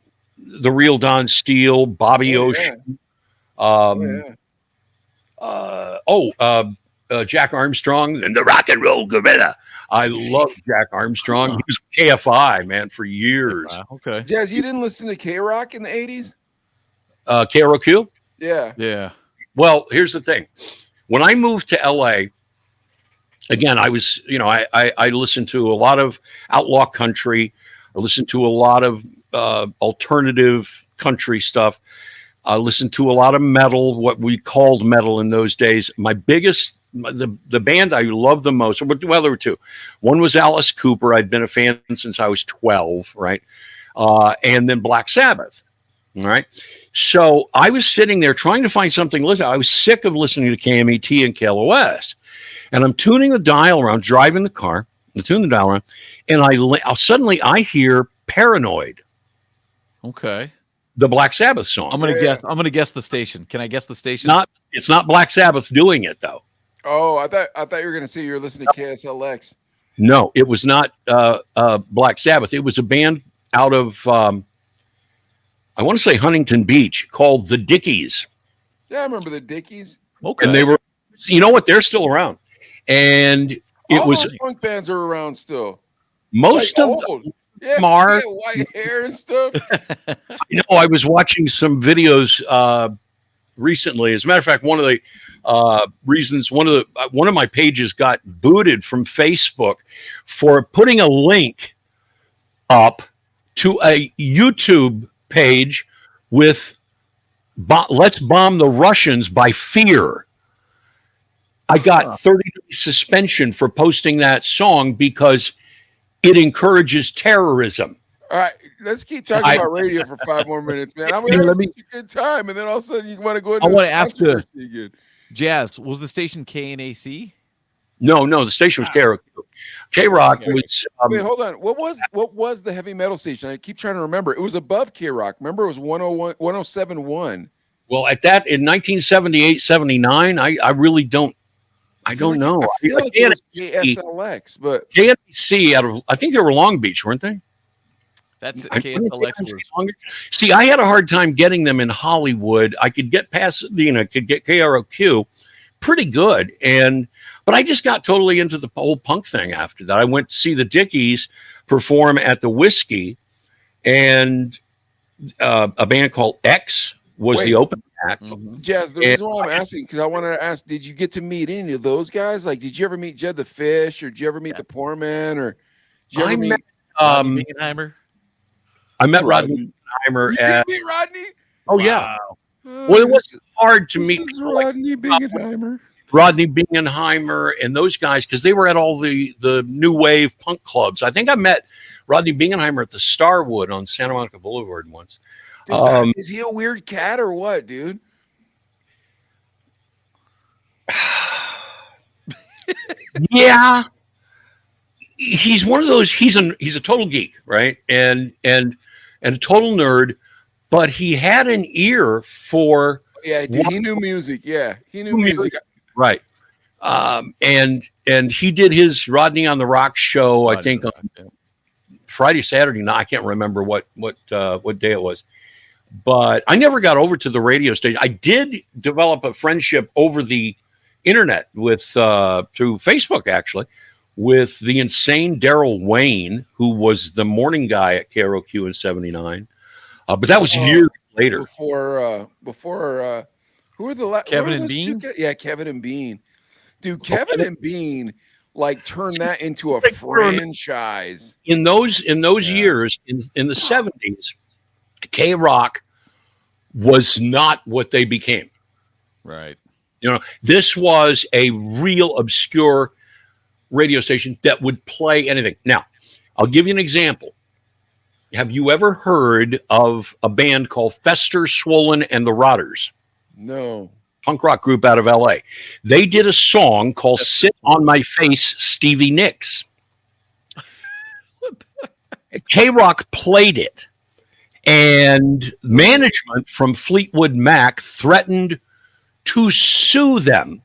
E: real Don Steele, Bobby Ocean, Jack Armstrong, and the Rock and Roll Gorilla. I love Jack Armstrong. He was KFI, man, for years.
D: Okay.
C: Jazz, you didn't listen to K-Rock in the 80s?
E: KROQ?
C: Yeah.
E: Well, here's the thing. When I moved to LA, again, I was, I listened to a lot of outlaw country. I listened to a lot of alternative country stuff. I listened to a lot of metal, what we called metal in those days. The band I loved the most, well, there were 2. One was Alice Cooper. I'd been a fan since I was 12, right? And then Black Sabbath, all right? So I was sitting there trying to find something to listen. I was sick of listening to KMET and KLOS. And I'm tuning the dial around, driving the car, I tune the dial around, and suddenly I hear Paranoid.
D: Okay.
E: The Black Sabbath song.
D: I'm gonna guess the station. Can I guess the station?
E: It's not Black Sabbath doing it, though.
C: Oh, I thought you were gonna say you were listening to KSLX.
E: No, it was not Black Sabbath. It was a band out of I want to say Huntington Beach called the Dickies.
C: Yeah, I remember the Dickies.
D: Okay.
E: And they were, you know what? They're still around. And it
C: All
E: was
C: those punk bands are around still.
E: most
C: Like
E: of
C: old.
E: them.
C: Yeah,
E: Mark.
C: yeah, white hair and stuff.
E: You know, I was watching some videos recently. As a matter of fact, one of the reasons one of my pages got booted from Facebook for putting a link up to a YouTube page with "Let's Bomb the Russians" by Fear. I got 30-day suspension for posting that song because it encourages terrorism.
C: All right, let's keep talking about radio for 5 more minutes, man. I'm having such a good time, and then all of a sudden you want to go into
D: I want to ask
C: controversy again.
D: Jazz, was the station KNAC?
E: No, the station was K-Rock. K-Rock was.
C: Wait, hold on. What was the heavy metal station? I keep trying to remember. It was above K-Rock. Remember, it was 101, 107.1.
E: Well, at that in 1978, 79, I really don't. I don't know.
C: I feel like it was KSLX, but
E: KNC out of, I think they were Long Beach, weren't they?
D: That's
E: I-
D: KSLX was.
E: See, I had a hard time getting them in Hollywood. I could get Pasadena, could get KROQ pretty good. But I just got totally into the whole punk thing after that. I went to see the Dickies perform at the Whiskey, and a band called X was the opening act.
C: Jazz, the reason why I'm asking, because I wanted to ask, did you get to meet any of those guys? Like, did you ever meet Jed the Fish, or did you ever meet the Poor Man, or did you ever meet
D: Rodney Bingenheimer?
E: I met Rodney Bingenheimer
C: You
E: at.
C: did meet Rodney?
E: Oh yeah. Well, it wasn't hard to meet
C: This is Rodney Bingenheimer.
E: Rodney Bingenheimer and those guys because they were at all the new wave punk clubs. I think I met Rodney Bingenheimer at the Starwood on Santa Monica Boulevard once.
C: Dude, is he a weird cat or what, dude?
E: Yeah, he's one of those. He's a total geek, right? And a total nerd, but he had an ear for.
C: Yeah, dude, he knew music. Yeah, he knew music.
E: Right. And he did his Rodney on the Rock show, I think, on Friday, Saturday night. I can't remember what day it was. But I never got over to the radio station. I did develop a friendship over the internet with through Facebook, actually, with the insane Daryl Wayne, who was the morning guy at KROQ in '79. But that was years later. Before
C: who were the
D: Kevin and Bean?
C: Yeah, Kevin and Bean. Dude, Kevin and Bean like turned that into a franchise.
E: In those years, in the 70s, K-Rock was not what they became.
D: Right.
E: You know, this was a real obscure radio station that would play anything. Now, I'll give you an example. Have you ever heard of a band called Fester, Swollen, and the Rotters?
C: No.
E: Punk rock group out of LA. They did a song called Sit on My Face, Stevie Nicks. K-Rock played it, and management from Fleetwood Mac threatened to sue them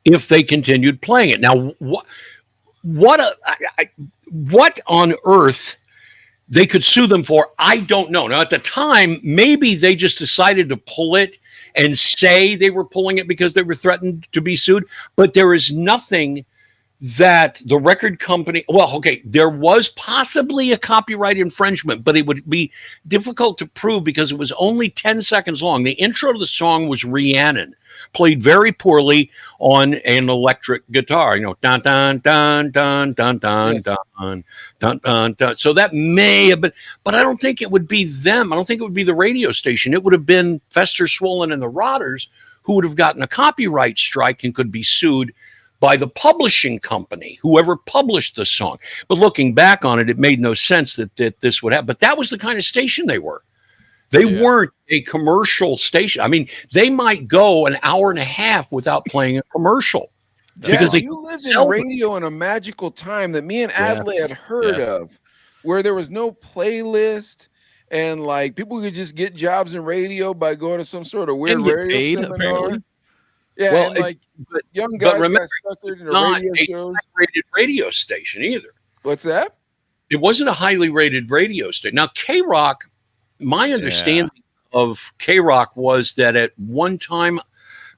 E: if they continued playing it. Now, what on earth they could sue them for, I don't know. Now, at the time, maybe they just decided to pull it and say they were pulling it because they were threatened to be sued. But there is nothing that the record company, well, okay, there was possibly a copyright infringement, but it would be difficult to prove because it was only 10 seconds long. The intro to the song was Rhiannon, played very poorly on an electric guitar, you know, dun dun dun dun dun dun dun dun dun dun. So that may have been, but I don't think it would be them. I don't think it would be the radio station. It would have been Fester, Swollen, and the Rotters who would have gotten a copyright strike and could be sued by the publishing company, whoever published the song. But looking back on it, it made no sense that this would happen. But that was the kind of station they were. They weren't a commercial station. I mean, they might go an hour and a half without playing a commercial.
C: Because you lived in radio in a magical time that me and Adley had heard of, where there was no playlist and like people could just get jobs in radio by going to some sort of weird radio seminar. Yeah,
E: Well,
C: and like
E: but
C: young guys
E: remember,
C: got suckered into
E: not
C: radio
E: a
C: shows.
E: rated radio station either.
C: What's that?
E: It wasn't a highly rated radio station. Now, K-Rock, my understanding of K-Rock was that at one time,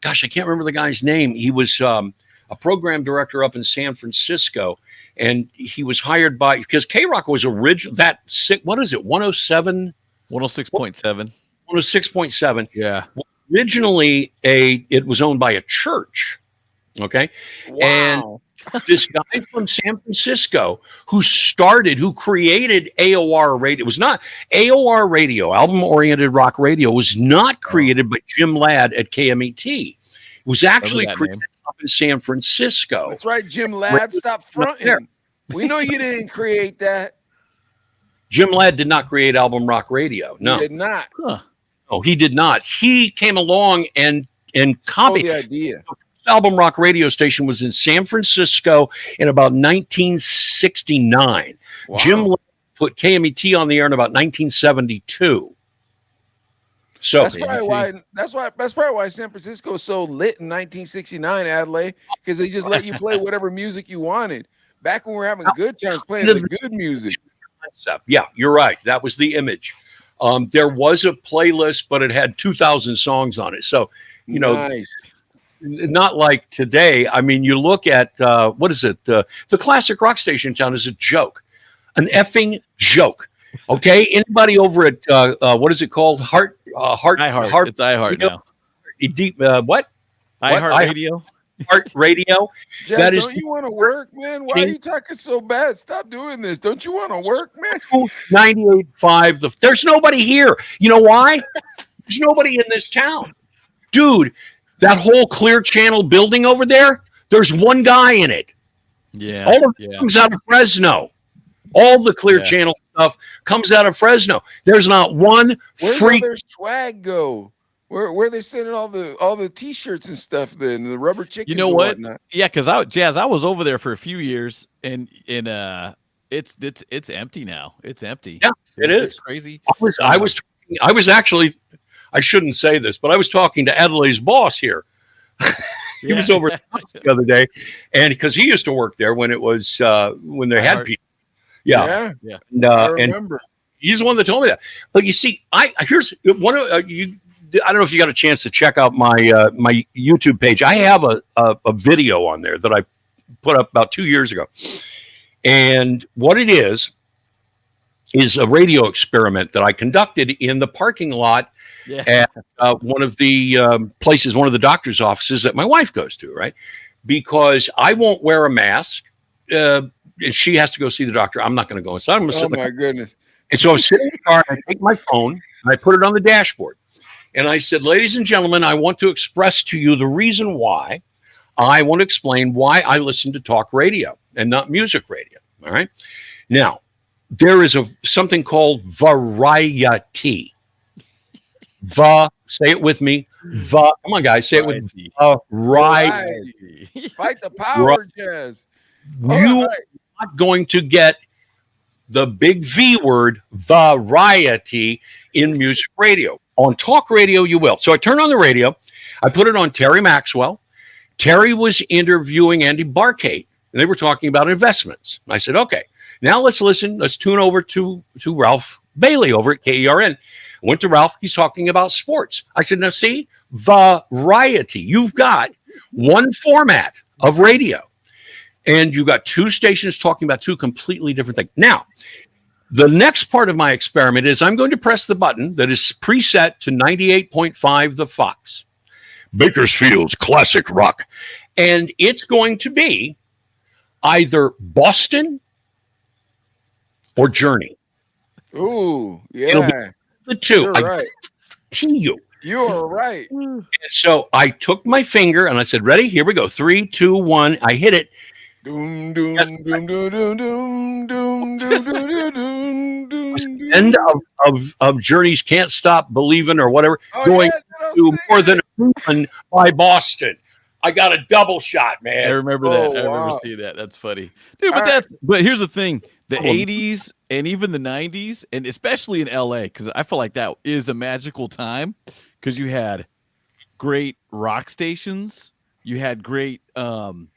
E: gosh, I can't remember the guy's name. He was a program director up in San Francisco, and he was hired by, because K-Rock was original, what is it, 107?
D: 106.7.
E: 106.7.
D: Yeah.
E: Originally, it was owned by a church. Okay.
C: Wow.
E: And this guy from San Francisco who created AOR radio. It was not AOR radio, album oriented rock radio, was not created by Jim Ladd at KMET. It was actually created up in San Francisco.
C: That's right, Jim Ladd. Stop fronting. We know you didn't create that.
E: Jim Ladd did not create album rock radio. No,
C: he did not.
D: Huh.
E: No, he did not. He came along and copied
C: the idea.
E: Album rock radio station was in San Francisco in about 1969.
C: Wow.
E: Jim put KMET on the air in about 1972. So
C: that's probably why San Francisco was so lit in 1969, Adelaide, because they just let you play whatever music you wanted. Back when we were having good times playing the good music.
E: Yeah, you're right. That was the image. There was a playlist, but it had 2,000 songs on it. So,
C: nice.
E: Not like today. I mean, you look at what is it? The classic rock station in town is a joke, an effing joke. Okay, anybody over at what is it called? Heart.
D: It's iHeart now.
E: Deep. What?
D: iHeart Radio.
E: Heart Radio.
C: Jazz,
E: That is.
C: Don't you want to work, man? Why are you talking so bad? Stop doing this. Don't you want to work, man?
E: 98.5. There's nobody here. You know why? There's nobody in this town, dude. That whole Clear Channel building over there, there's one guy in it.
D: Yeah.
E: All of it comes out of Fresno. All the Clear Channel stuff comes out of Fresno. There's not one freak.
C: Where's their swag go? Where they sending all the T-shirts and stuff? Then the rubber chickens.
D: You know what?
C: Whatnot?
D: Yeah, because I was over there for a few years, and it's empty now. It's empty.
E: Yeah, it is.
D: It's crazy.
E: I was actually. I shouldn't say this, but I was talking to Adelaide's boss here. He was over the other day, and because he used to work there when it was when they had people. Yeah. And,
C: I remember.
E: And he's the one that told me that. But you see, here's one of you. I don't know if you got a chance to check out my my YouTube page. I have a video on there that I put up about 2 years ago, and what it is a radio experiment that I conducted in the parking lot at one of the places, one of the doctor's offices that my wife goes to, right? Because I won't wear a mask. She has to go see the doctor. I'm not going to go inside.
C: Oh, my goodness.
E: And so I'm sitting in the car, and I take my phone, and I put it on the dashboard. And I said, ladies and gentlemen, I want to express to you the reason why I want to explain why I listen to talk radio and not music radio, all right? Now, there is something called variety. Say it with me. Come on, guys. Say it with variety.
C: Fight the power, Jazz.
E: You are not going to get the big V word, variety, in music radio. On talk radio, you will. So I turn on the radio. I put it on Terry Maxwell. Terry was interviewing Andy Barkate, and they were talking about investments. I said, okay. Now let's listen. Let's tune over to Ralph Bailey over at KERN. Went to Ralph. He's talking about sports. I said, now see, variety. You've got one format of radio, and you've got two stations talking about two completely different things. Now, the next part of my experiment is I'm going to press the button that is preset to 98.5 the Fox. Bakersfield's classic rock. And it's going to be either Boston or Journey.
C: Ooh, yeah.
E: It'll be the two.
C: You're right.
E: To you.
C: You're right.
E: And so I took my finger and I said, ready? Here we go. 3, 2, 1. I hit it.
C: Doom, doom, doom, doom, doom, doom, doom, doom, doom, doom,
E: End of Journey's Can't Stop Believing or whatever, going to More Than a Human by Boston. I got a double shot, man.
D: I remember that. I remember seeing that. That's funny, dude. But here's the thing: the '80s and even the '90s, and especially in LA, because I feel like that is a magical time, because you had great rock stations. You had great even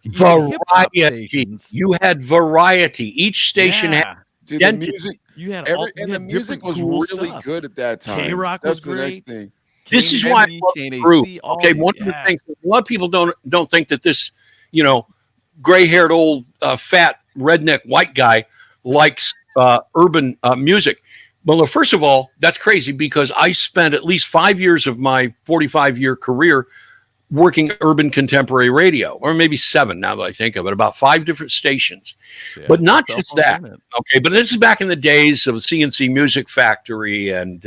D: hip-hop
E: variety.
D: stations.
E: You had variety. Each station had
C: Dude, the
E: identity.
C: music,
D: You had
C: the music was really good at that time.
D: K-Rock was
C: That's the next
D: great.
C: thing.
E: This is why I love the group. Okay,
D: these,
E: one of the things a lot of people don't think that this, gray-haired old fat redneck white guy likes urban music. Well, first of all, that's crazy because I spent at least 5 years of my 45-year career working urban contemporary radio, or maybe 7 now that I think of it, about 5 different stations.
D: Yeah,
E: but not just that. Okay, but this is back in the days of CNC Music Factory, and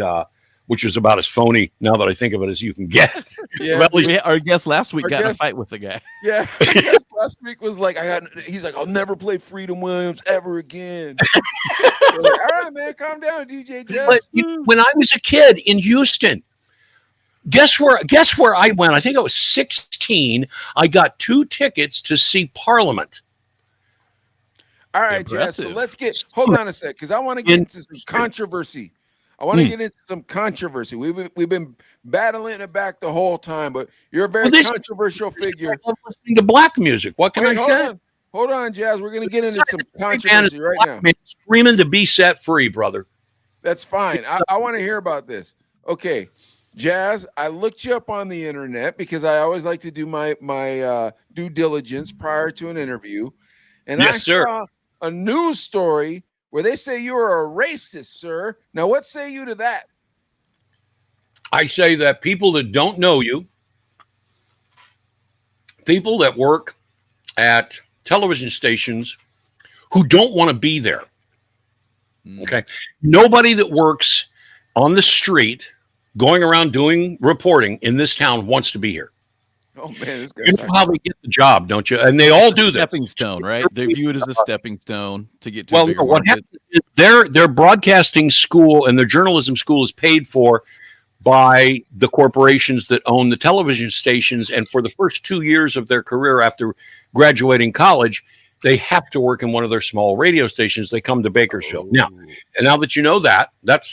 E: which is about as phony now that I think of it as you can get.
C: Yeah,
D: well, our guest last week got in a fight with the guy.
C: Yeah, our guest last week was like, he's like, I'll never play Freedom Williams ever again. Like, all right, man, calm down, DJ Jess.
E: But when I was a kid in Houston, guess where I went? I think I was 16. I got 2 tickets to see Parliament.
C: All right, Jess. So hold on a sec, because I want to get into some controversy. We've been battling it back the whole time, but you're a very controversial figure.
E: I'm listening to black music. What can I say?
C: Hold on, Jazz. We're gonna get into some controversy right now.
E: Screaming to be set free, brother.
C: That's fine. I want to hear about this. Okay, Jazz. I looked you up on the internet because I always like to do my due diligence prior to an interview, and I saw a news story where they say you are a racist, sir. Now, what say you to that?
E: I say that people that don't know you, people that work at television stations who don't want to be there. Okay. Nobody that works on the street going around doing reporting in this town wants to be here.
C: Oh, man.
E: You know how they get the job, don't you? And they all do that.
D: Stepping stone, right? They view it as a stepping stone to get to
E: a
D: bigger
E: no, what
D: market.
E: happens is their broadcasting school and their journalism school is paid for by the corporations that own the television stations. And for the first 2 years of their career after graduating college, they have to work in one of their small radio stations. They come to Bakersfield. Now that you know that,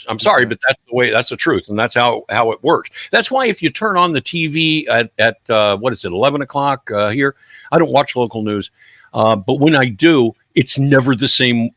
E: I'm sorry, but that's the truth. And that's how it works. That's why if you turn on the TV at 11 o'clock here, I don't watch local news. But when I do, it's never the same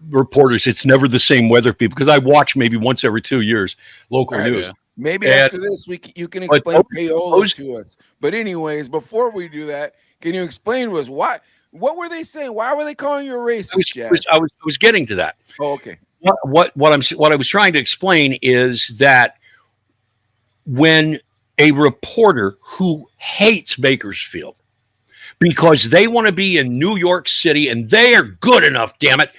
E: reporters. It's never the same weather people, because I watch maybe once every 2 years local news.
C: Yeah. Maybe after this, you can explain payola to us. But anyways, before we do that, can you explain to us what were they saying? Why were they calling you a racist?
E: I was getting to that.
C: Oh, okay.
E: What I was trying to explain is that when a reporter who hates Bakersfield because they want to be in New York City and they are good enough, damn it,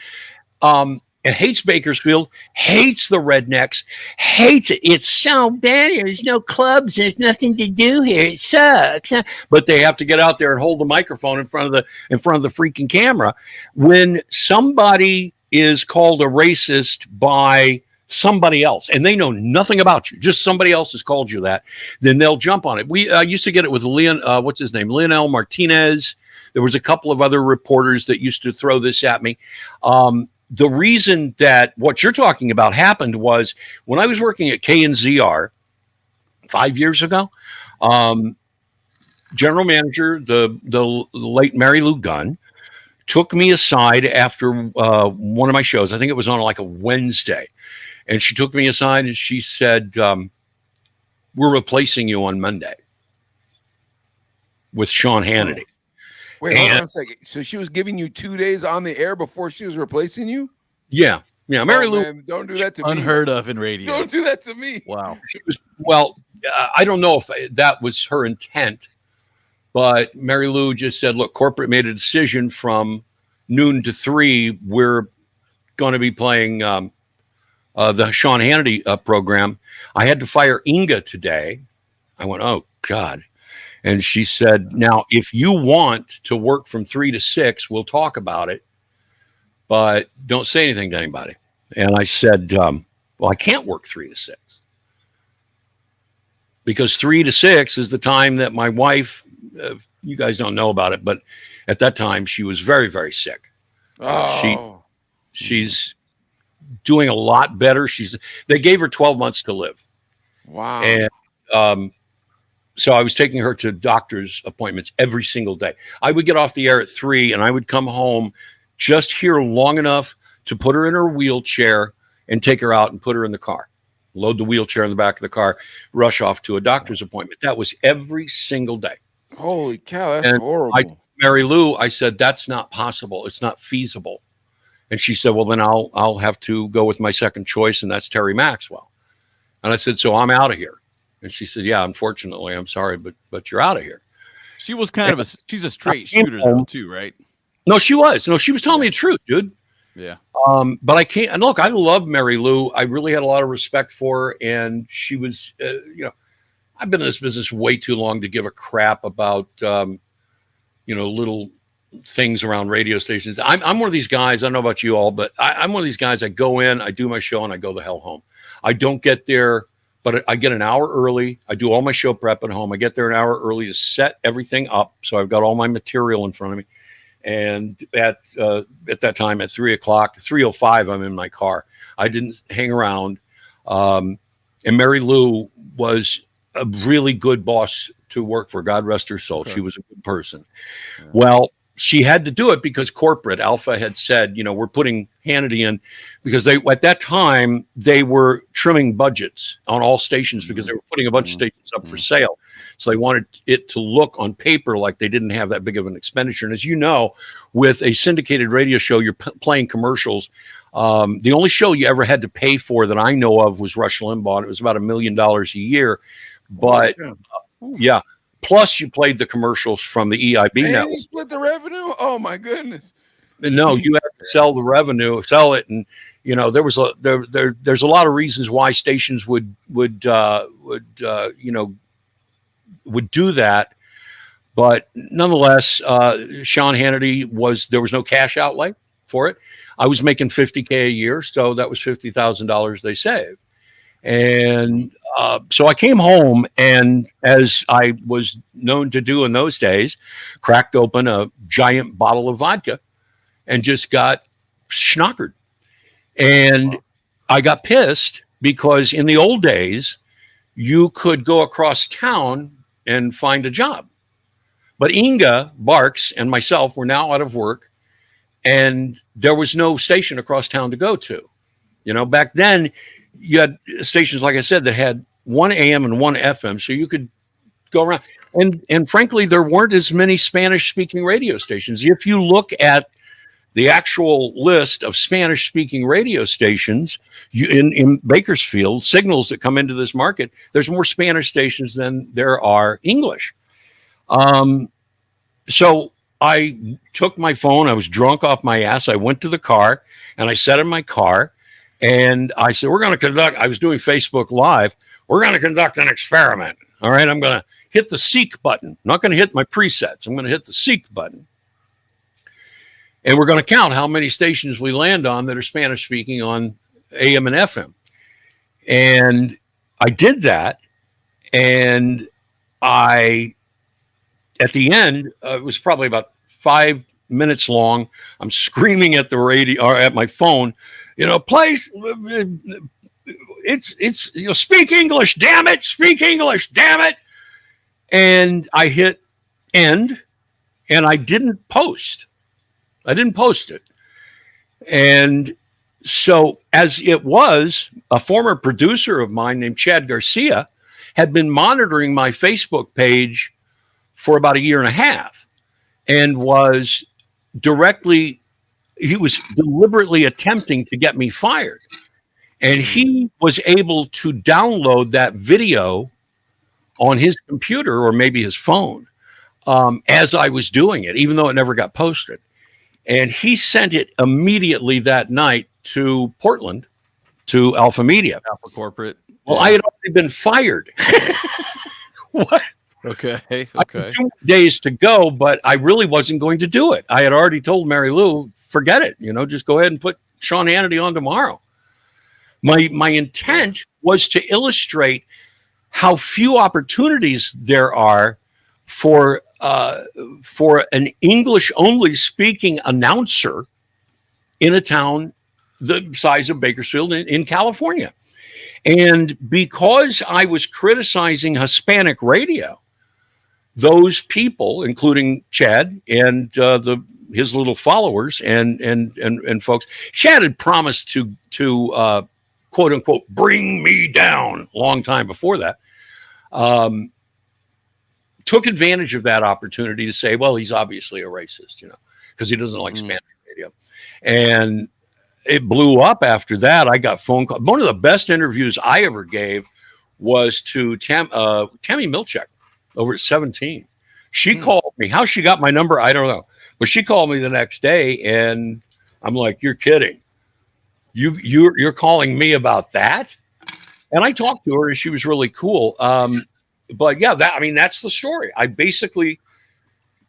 E: and hates Bakersfield, hates the rednecks, hates it. It's so bad here. There's no clubs. There's nothing to do here. It sucks. But they have to get out there and hold the microphone in front of the freaking camera. When somebody is called a racist by somebody else and they know nothing about you, just somebody else has called you that, then they'll jump on it. We used to get it with Lionel Martinez. There was a couple of other reporters that used to throw this at me. The reason that what you're talking about happened was when I was working at KNZR 5 years ago, general manager, the late Mary Lou Gunn, took me aside after one of my shows. I think it was on like a Wednesday. And she took me aside and she said, we're replacing you on Monday with Sean Hannity.
C: Wait, hold on a second. So she was giving you 2 days on the air before she was replacing you?
E: Yeah. Mary Lou,
C: man, don't do that to me.
D: Unheard of in radio.
C: Don't do that to me.
D: Wow.
E: I don't know if that was her intent, but Mary Lou just said, look, corporate made a decision from noon to 3. We're going to be playing the Sean Hannity program. I had to fire Inga today. I went, oh, God. And she said, now, if you want to work from 3 to 6, we'll talk about it, but don't say anything to anybody. And I said, well, I can't work 3 to 6 because 3 to 6 is the time that my wife, you guys don't know about it, but at that time she was very, very sick.
C: Oh.
E: She's doing a lot better. They gave her 12 months to live.
C: Wow.
E: And, So I was taking her to doctor's appointments every single day. I would get off the air at 3 and I would come home just here long enough to put her in her wheelchair and take her out and put her in the car, load the wheelchair in the back of the car, rush off to a doctor's appointment. That was every single day.
C: Holy cow, that's horrible.
E: Mary Lou, I said, that's not possible. It's not feasible. And she said, well, then I'll have to go with my second choice, and that's Terry Maxwell. And I said, so I'm out of here. And she said, yeah, unfortunately, I'm sorry, but you're out of here.
D: She was kind of she's a straight shooter though, too, right?
E: No, she was. No, she was telling me the truth, dude.
D: Yeah.
E: But I can't. And look, I love Mary Lou. I really had a lot of respect for her, and she was, I've been in this business way too long to give a crap about, little things around radio stations. I'm one of these guys. I don't know about you all, but I'm one of these guys. I go in, I do my show, and I go the hell home. I don't get there, but I get an hour early. I do all my show prep at home. I get there an hour early to set everything up, so I've got all my material in front of me. And at that time, at 3:05, I'm in my car. I didn't hang around. And Mary Lou was a really good boss to work for. God rest her soul. Sure. She was a good person. Yeah. Well, she had to do it because corporate Alpha had said, we're putting Hannity in because at that time they were trimming budgets on all stations because they were putting a bunch of stations up for sale. So they wanted it to look on paper like they didn't have that big of an expenditure. And as you know, with a syndicated radio show, you're playing commercials. The only show you ever had to pay for that I know of was Rush Limbaugh. It was about $1 million a year. But yeah. Plus, you played the commercials from the EIB network.
C: You split the revenue? Oh my goodness!
E: No, you have to sell the revenue, sell it, and there's a lot of reasons why stations would do that, but nonetheless, Sean Hannity there was no cash outlay for it. I was making $50K a year, so that was $50,000 they saved. And so I came home, and as I was known to do in those days, cracked open a giant bottle of vodka and just got schnockered. And I got pissed because in the old days, you could go across town and find a job. But Inga Barks and myself were now out of work, and there was no station across town to go to. Back then, you had stations, like I said, that had one AM and one FM, so you could go around. And frankly, there weren't as many Spanish-speaking radio stations. If you look at the actual list of Spanish-speaking radio stations in Bakersfield, signals that come into this market, there's more Spanish stations than there are English. So I took my phone. I was drunk off my ass. I went to the car, and I sat in my car. And I said, I was doing Facebook Live. We're going to conduct an experiment. All right. I'm going to hit the seek button. I'm not going to hit my presets. I'm going to hit the seek button. And we're going to count how many stations we land on that are Spanish speaking on AM and FM. And I did that. And at the end, it was probably about 5 minutes long. I'm screaming at the radio or at my phone, place, it's speak English, damn it, speak English, damn it. And I hit end, and I didn't post. it. And so as it was, a former producer of mine named Chad Garcia had been monitoring my Facebook page for about 1.5 years and was he was deliberately attempting to get me fired. And he was able to download that video on his computer or maybe his phone as I was doing it, even though it never got posted. And he sent it immediately that night to Portland, to Alpha Media.
D: Alpha Corporate.
E: Well, I had already been fired. What?
D: Okay.
E: I had 2 days to go, but I really wasn't going to do it. I had already told Mary Lou, forget it. Just go ahead and put Sean Hannity on tomorrow. My intent was to illustrate how few opportunities there are for an English-only speaking announcer in a town the size of Bakersfield in California. And because I was criticizing Hispanic radio, those people, including Chad and his little followers and folks. Chad had promised to quote unquote bring me down a long time before that. Took advantage of that opportunity to say, well, he's obviously a racist, because he doesn't like Spanish radio. And it blew up after that. I got phone calls. One of the best interviews I ever gave was to Tammy Milchek over at 17. She called me. How she got my number, I don't know. But she called me the next day, and I'm like, "You're kidding? You're calling me about that?" And I talked to her, and she was really cool. But yeah, that's the story. I basically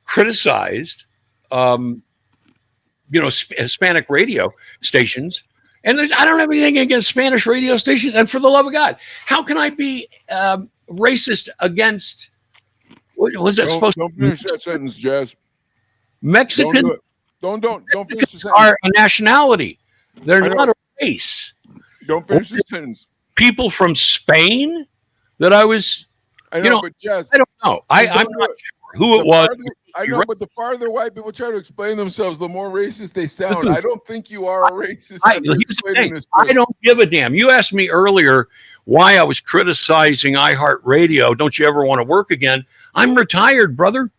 E: criticized, Hispanic radio stations, and I don't have anything against Spanish radio stations. And for the love of God, how can I be racist against? What was that supposed?
C: Don't finish that sentence, Jazz.
E: Mexican.
C: Don't finish the sentence.
E: Are a nationality. They're not a race.
C: Don't finish the sentence.
E: People from Spain that I was.
C: I know, but Jazz,
E: I don't know. I'm not sure who it was.
C: I know, but the farther white people try to explain themselves, the more racist they sound. I don't think you are a racist.
E: I don't give a damn. You asked me earlier why I was criticizing iHeartRadio. Don't you ever want to work again? I'm retired, brother.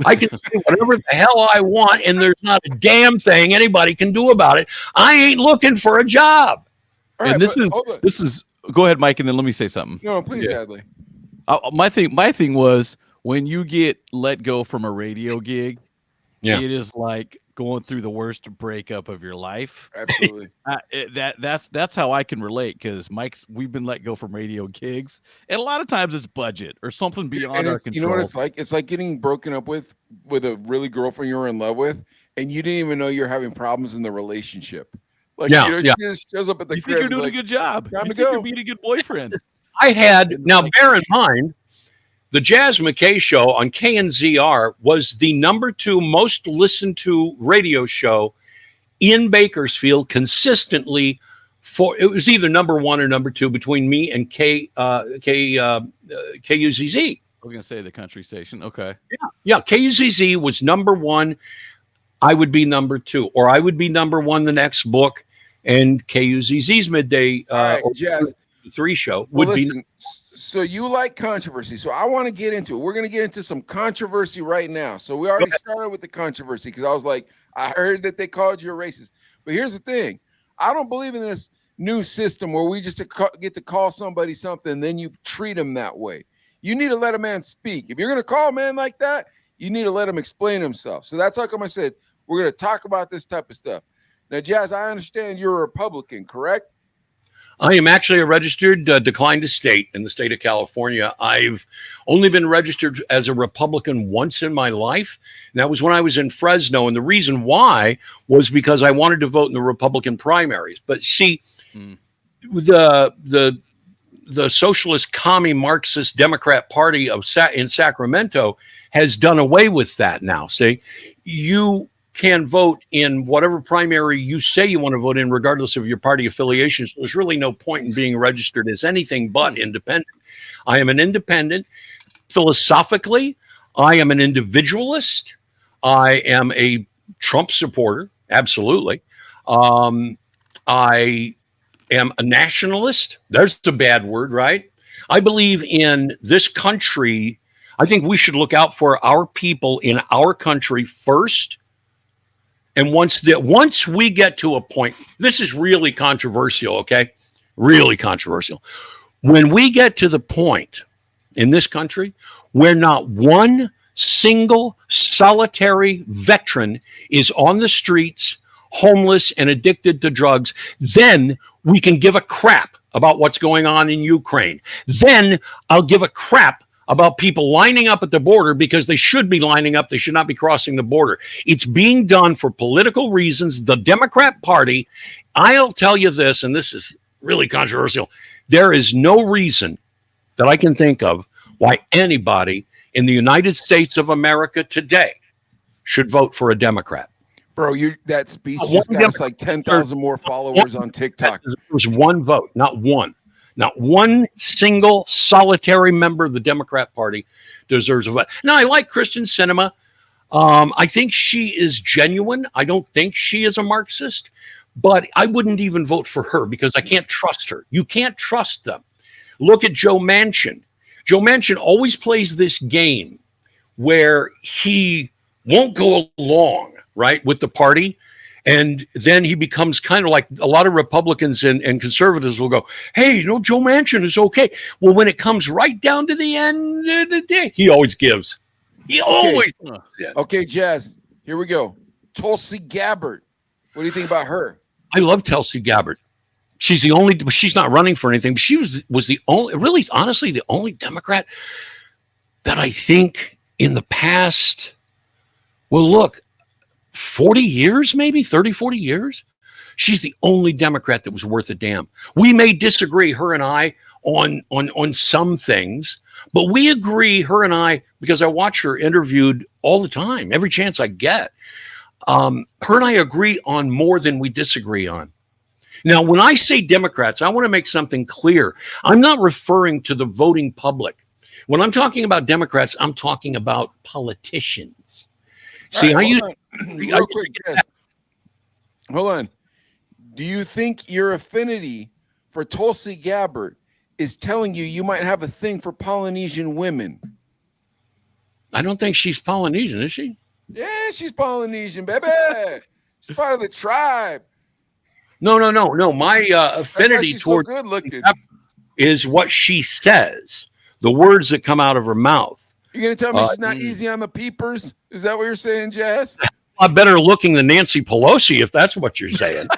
E: I can say whatever the hell I want, and there's not a damn thing anybody can do about it. I ain't looking for a job.
C: All right,
D: and this is. Go ahead, Mike, and then let me say something.
C: No, please, Adley.
D: My thing was when you get let go from a radio gig, it is like going through the worst breakup of your life.
C: Absolutely.
D: That's how I can relate, because we've been let go from radio gigs, and a lot of times it's budget or something beyond our control.
C: You know what it's like? It's like getting broken up with a really girlfriend you were in love with, and you didn't even know you're having problems in the relationship. Like, she just shows up at the crib.
D: You think you're doing a good job. You think you're being a good boyfriend.
E: Now bear in mind, the Jaz McKay show on KNZR was the #2 most listened to radio show in Bakersfield consistently. It was either #1 or #2 between me and KUZZ.
D: I was going to say the country station. Okay.
E: Yeah. KUZZ was #1. I would be #2, or I would be #1 the next book, and KUZZ's midday
C: Jazz
E: 3 show would be.
C: So you like controversy. So I want to get into it. We're going to get into some controversy right now. So we already started with the controversy because I was like, I heard that they called you a racist. But here's the thing. I don't believe in this new system where we just get to call somebody something, then you treat them that way. You need to let a man speak. If you're going to call a man like that, you need to let him explain himself. So that's how come I said we're going to talk about this type of stuff. Now, Jazz, I understand you're a Republican, correct?
E: I am actually a registered declined estate in the state of California. I've only been registered as a Republican once in my life. And that was when I was in Fresno. And the reason why was because I wanted to vote in the Republican primaries. But see, the socialist, commie, Marxist Democrat Party in Sacramento has done away with that now. See, you can vote in whatever primary you say you want to vote in, regardless of your party affiliation. So there's really no point in being registered as anything but independent. I am an independent. Philosophically, I am an individualist. I am a Trump supporter, absolutely. I am a nationalist. There's a bad word, right? I believe in this country. I think we should look out for our people in our country first. And once we get to a point, this is really controversial, okay? Really controversial. When we get to the point in this country where not one single solitary veteran is on the streets, homeless and addicted to drugs, then we can give a crap about what's going on in Ukraine. Then I'll give a crap about people lining up at the border because they should be lining up. They should not be crossing the border. It's being done for political reasons. The Democrat Party, I'll tell you this, and this is really controversial. There is no reason that I can think of why anybody in the United States of America today should vote for a Democrat.
C: Bro, that speech just got us like 10,000 more followers on TikTok.
E: It was one vote, not one. Not one single solitary member of the Democrat Party deserves a vote. Now, I like Kristen Sinema. I think she is genuine. I don't think she is a Marxist, but I wouldn't even vote for her because I can't trust her. You can't trust them. Look at Joe Manchin. Joe Manchin always plays this game where he won't go along, right, with the party. And then he becomes kind of like a lot of Republicans and conservatives will go, hey, Joe Manchin is okay. Well, when it comes right down to the end of the day, he always gives. He always.
C: Okay, Jazz, here we go. Tulsi Gabbard. What do you think about her?
E: I love Tulsi Gabbard. She's not running for anything. She was the only, really, honestly, the only Democrat that I think in the past, well, look, 40 years, maybe 30, 40 years. She's the only Democrat that was worth a damn. We may disagree, her and I, on some things, but we agree, her and I, because I watch her interviewed all the time, every chance I get. Her and I agree on more than we disagree on. Now, when I say Democrats, I want to make something clear. I'm not referring to the voting public. When I'm talking about Democrats, I'm talking about politicians. See,
C: Real quick, Jazz. Hold on. Do you think your affinity for Tulsi Gabbard is telling you might have a thing for Polynesian women?
E: I don't think she's Polynesian, is she?
C: Yeah, she's Polynesian, baby. She's part of the tribe.
E: No. My affinity toward
C: so good looking
E: is what she says, the words that come out of her mouth.
C: You're going to tell me she's not easy on the peepers? Is that what you're saying, Jazz?
E: A lot better looking than Nancy Pelosi, if that's what you're saying.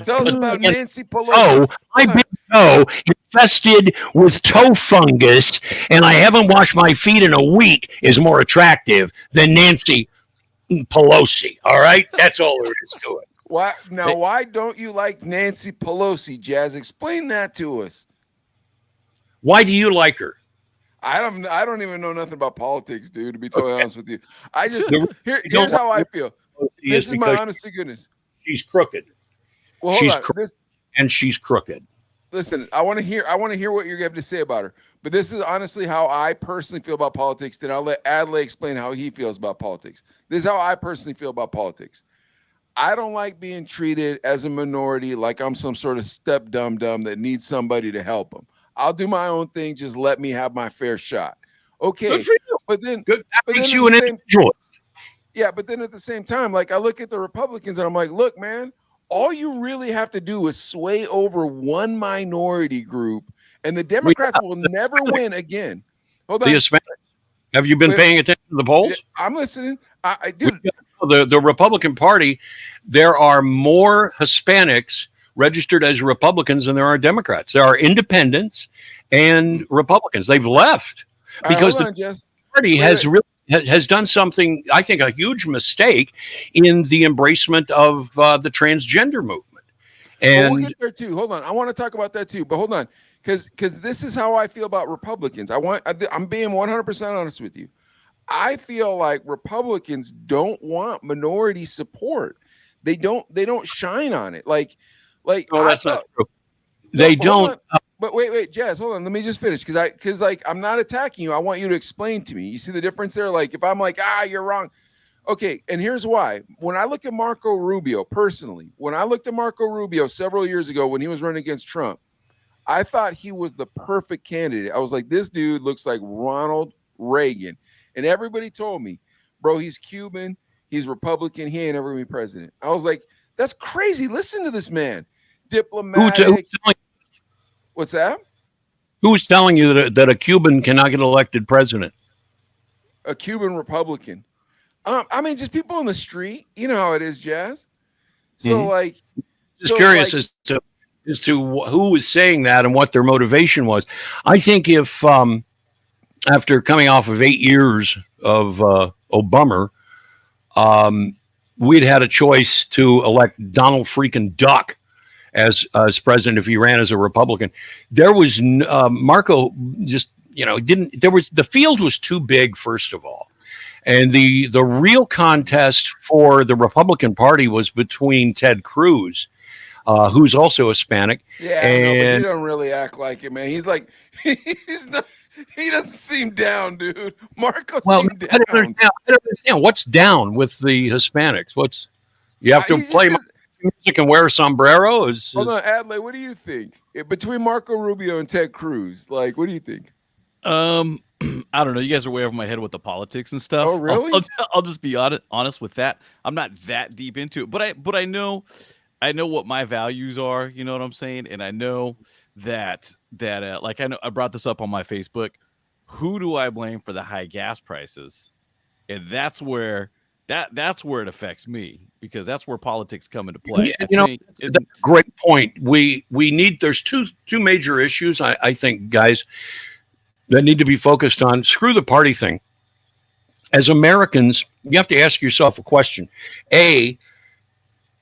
C: Tell us about Nancy Pelosi.
E: Oh, I've been infested with toe fungus, and I haven't washed my feet in a week is more attractive than Nancy Pelosi. All right? That's all there is to it.
C: Why don't you like Nancy Pelosi, Jazz? Explain that to us.
E: Why do you like her?
C: I don't even know nothing about politics, dude, to be totally honest with you. Here's how I feel. This is my honest to goodness.
E: She's crooked.
C: Well, hold on.
E: And she's crooked.
C: Listen, I want to hear what you have to say about her. But this is honestly how I personally feel about politics. Then I'll let Adlai explain how he feels about politics. This is how I personally feel about politics. I don't like being treated as a minority like I'm some sort of step dum-dum that needs somebody to help them. I'll do my own thing. Just let me have my fair shot. Okay.
E: Good for you.
C: But then
E: that makes you an individual.
C: Yeah, but then at the same time, like I look at the Republicans and I'm like, look, man, all you really have to do is sway over one minority group and the Democrats will never win again. Hold on.
E: Have you been paying attention to the polls?
C: I'm listening. I do.
E: The Republican Party, there are more Hispanics registered as Republicans than there are Democrats. There are independents and Republicans. They've left because the party has done something, I think, a huge mistake in the embracement of the transgender movement. And
C: we'll get there too. Hold on. I want to talk about that too, but hold on. Because this is how I feel about Republicans. I'm being 100% honest with you. I feel like Republicans don't want minority support. They don't shine on it. Like
E: no, that's not true. They don't.
C: But wait, Jazz, hold on. Let me just finish because I'm not attacking you. I want you to explain to me. You see the difference there? Like if I'm like, you're wrong. Okay, and here's why. When I look at Marco Rubio personally, when I looked at Marco Rubio several years ago when he was running against Trump, I thought he was the perfect candidate. I was like, this dude looks like Ronald Reagan. And everybody told me, bro, he's Cuban, he's Republican, he ain't ever gonna be president. I was like, that's crazy. Listen to this man. Diplomatic. What's that?
E: Who's telling you that a Cuban cannot get elected president?
C: A Cuban Republican. I mean, just people on the street. You know how it is, Jazz. So
E: just curious as to who was saying that and what their motivation was. I think if after coming off of 8 years of Obama, we'd had a choice to elect Donald freaking Duck as president if he ran as a Republican. There was Marco just the field was too big, first of all, and the real contest for the Republican Party was between Ted Cruz who's also Hispanic.
C: Yeah, I know, but he
E: and
C: don't really act like it, man. He's like, he's not. He doesn't seem down, dude. Marco seemed down.
E: I don't understand what's down with the Hispanics. You have to
C: He's
E: play
C: just-
E: music and wear a sombrero?
C: Hold on, Adlai, what do you think? Between Marco Rubio and Ted Cruz, like, what do you think?
D: I don't know. You guys are way over my head with the politics and stuff.
C: Oh, really?
D: I'll just be honest with that. I'm not that deep into it, but I know what my values are. You know what I'm saying? And I know that like I brought this up on my Facebook. Who do I blame for the high gas prices? And that's where it affects me, because that's where politics come into play.
E: That's a great point. We need, there's two major issues, I think, guys, that need to be focused on. Screw the party thing. As Americans, you have to ask yourself a question.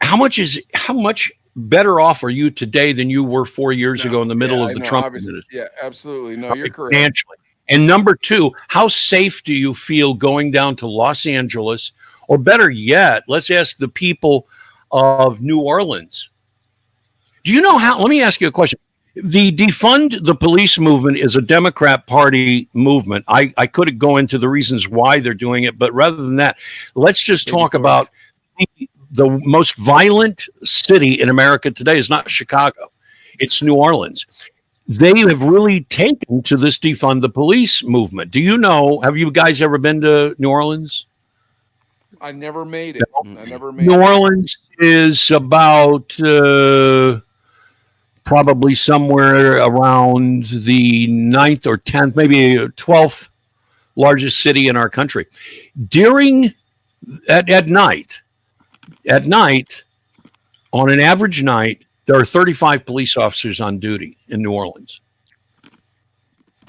E: How much better off are you today than you were 4 years ago in the middle of the Trump administration?
C: Yeah, absolutely. No, you're correct.
E: Financially. And number two, how safe do you feel going down to Los Angeles? Or better yet, let's ask the people of New Orleans. Do you know how? Let me ask you a question. The defund the police movement is a Democrat Party movement. I could go into the reasons why they're doing it, but rather than that, let's just talk about the most violent city in America today is not Chicago. It's New Orleans. They have really taken to this defund the police movement. Do you know, have you guys ever been to New Orleans?
C: I never made it.
E: New Orleans is about probably somewhere around the 9th or 10th, maybe 12th largest city in our country. At night, on an average night, there are 35 police officers on duty in New Orleans.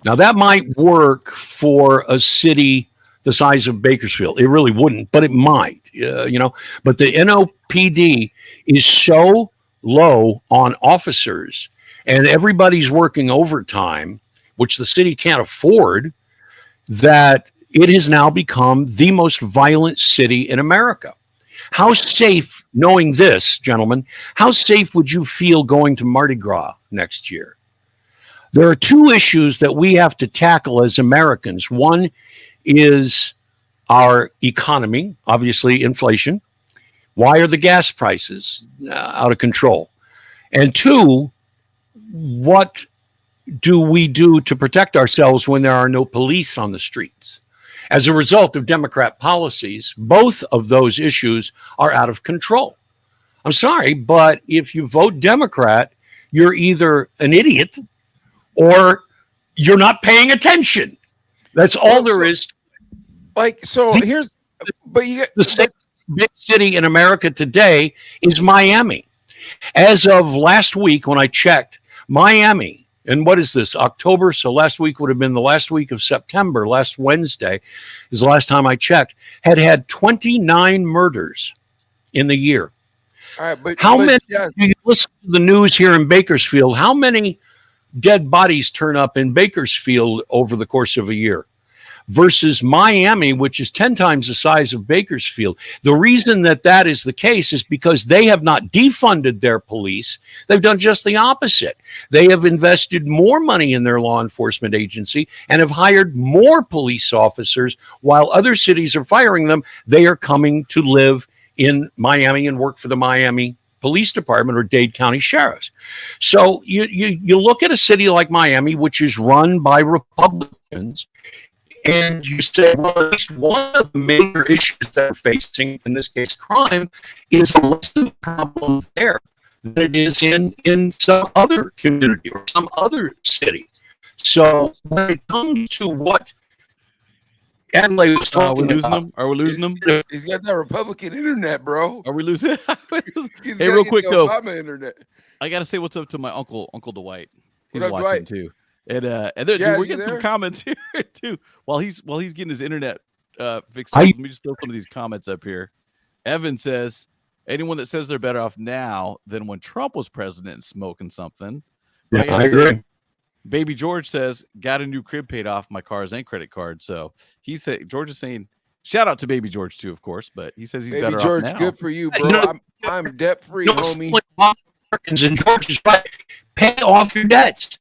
E: Now, that might work for a city the size of Bakersfield. It really wouldn't, but it might, But the NOPD is so low on officers, and everybody's working overtime, which the city can't afford, that it has now become the most violent city in America. How safe, knowing this, gentlemen, how safe would you feel going to Mardi Gras next year? There are two issues that we have to tackle as Americans. One is our economy, obviously inflation. Why are the gas prices out of control? And two, what do we do to protect ourselves when there are no police on the streets? As a result of Democrat policies, both of those issues are out of control. I'm sorry, but if you vote Democrat, you're either an idiot or you're not paying attention. That's all there is.
C: Like, so here's, but you get
E: the same big city in America today is Miami. As of last week, when I checked, Miami, and what is this, October? So last week would have been the last week of September. Last Wednesday is the last time I checked. Had 29 murders in the year.
C: All right, but
E: how many?
C: Yes.
E: You listen to the news here in Bakersfield. How many dead bodies turn up in Bakersfield over the course of a year? Versus Miami, which is 10 times the size of Bakersfield. The reason that is the case is because they have not defunded their police. They've done just the opposite. They have invested more money in their law enforcement agency and have hired more police officers. While other cities are firing them, they are coming to live in Miami and work for the Miami Police Department or Dade County Sheriffs. So you look at a city like Miami, which is run by Republicans, and you say, well, at least one of the major issues that we're facing, in this case crime, is less of a problem there than it is in some other community or some other city. So when it comes to what Adlai was talking about,
D: Are we losing them?
C: He's got that Republican internet, bro.
D: Are we losing?
C: He's
D: Hey, real quick though,
C: Obama internet.
D: I gotta say what's up to my Uncle Dwight. He's
C: What up,
D: watching
C: Dwight?
D: too. And
C: Yeah,
D: we're
C: is he
D: getting some
C: there?
D: comments here too. While he's getting his internet fixed,
E: I-
D: up, let me just throw some of these comments up here. Evan says, anyone that says they're better off now than when Trump was president and smoking something. But
E: Yeah,
D: gotta
E: I
D: say,
E: agree.
D: Baby George says, got a new crib paid off my cars and credit card. So he said, George is saying, shout out to Baby George too, of course, but he says he's
C: Baby
D: better
C: George,
D: off now.
C: good for you,
E: Hey,
C: bro.
E: you know-
C: I'm debt free,
E: You know,
C: homie.
E: Americans, and George is right. Pay off your debts.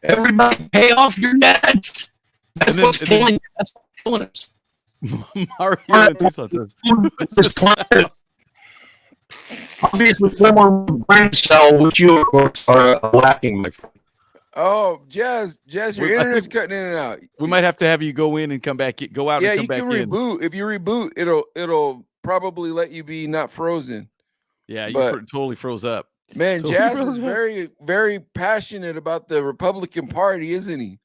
E: Everybody, pay off your debts. That's what's killing us.
D: Mario and Tucson says.
E: Obviously, someone with brain cell, which you of course are lacking, my friend.
C: Oh, Jazz, your internet's cutting in and out.
D: We might have to have you go in and come back. Go out and come back in.
C: Yeah, you can reboot. If you reboot, it'll probably let you be not frozen.
D: Yeah, you totally froze up.
C: Man, totally Jazz is very, very passionate about the Republican Party, isn't he?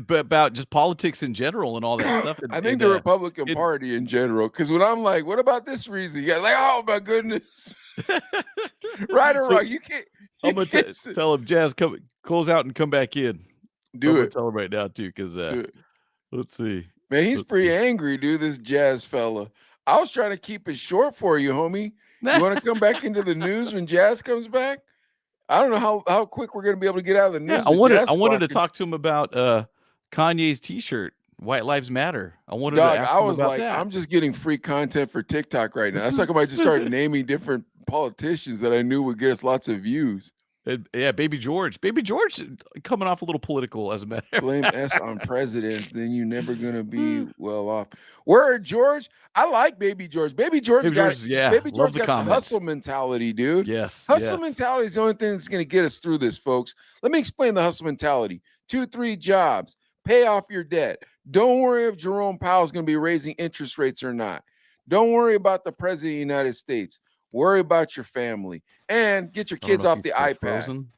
D: But about just politics in general and all that stuff.
C: I think the Republican Party in general, because when I'm like, what about this reason? You got like, oh my goodness. Right or wrong, you can't.
D: I'm gonna tell him, Jazz, close out and come back in.
C: Do it.
D: Tell him right now too, because let's see.
C: Man, he's pretty angry, dude. This Jazz fella. I was trying to keep it short for you, homie. You want to come back into the news when Jazz comes back? I don't know how quick we're gonna be able to get out of the news.
D: Yeah, I wanted to talk to him about Kanye's T-shirt, White Lives Matter. I wanted to ask him about that.
C: I'm just getting free content for TikTok right now. That's like I might just start naming different politicians that I knew would get us lots of views.
D: Yeah, Baby George coming off a little political, as a matter of fact.
C: Blame S on presidents, then you're never gonna be well off. Where George? I like Baby George. Baby George got the hustle mentality, dude.
D: Yes,
C: hustle mentality is the only thing that's gonna get us through this, folks. Let me explain the hustle mentality. 2-3 jobs, pay off your debt. Don't worry if Jerome Powell is gonna be raising interest rates or not. Don't worry about the president of the United States. Worry about your family and get your kids off the iPad. Frozen.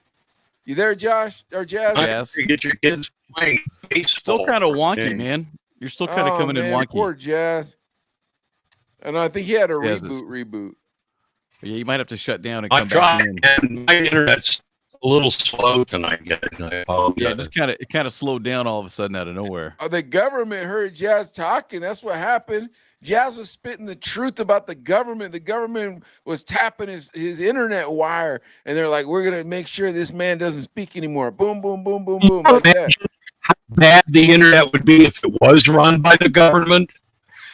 C: You there, Josh or Jazz?
E: Yes. Get your kids playing baseball.
D: Still kind of wonky, man. You're still kind of coming in wonky.
C: Poor Jazz. And I think he had a reboot.
D: Yeah, you might have to shut down and come
E: back
D: in.
E: And my internet's a little slow tonight.
D: Yeah, it kind of slowed down all of a sudden out of nowhere.
C: The government heard Jazz talking. That's what happened. Jazz was spitting the truth about the government. The government was tapping his internet wire, and they're like, "We're gonna make sure this man doesn't speak anymore." Boom, boom, boom, boom, boom. Like that.
E: How bad the internet would be if it was run by the government?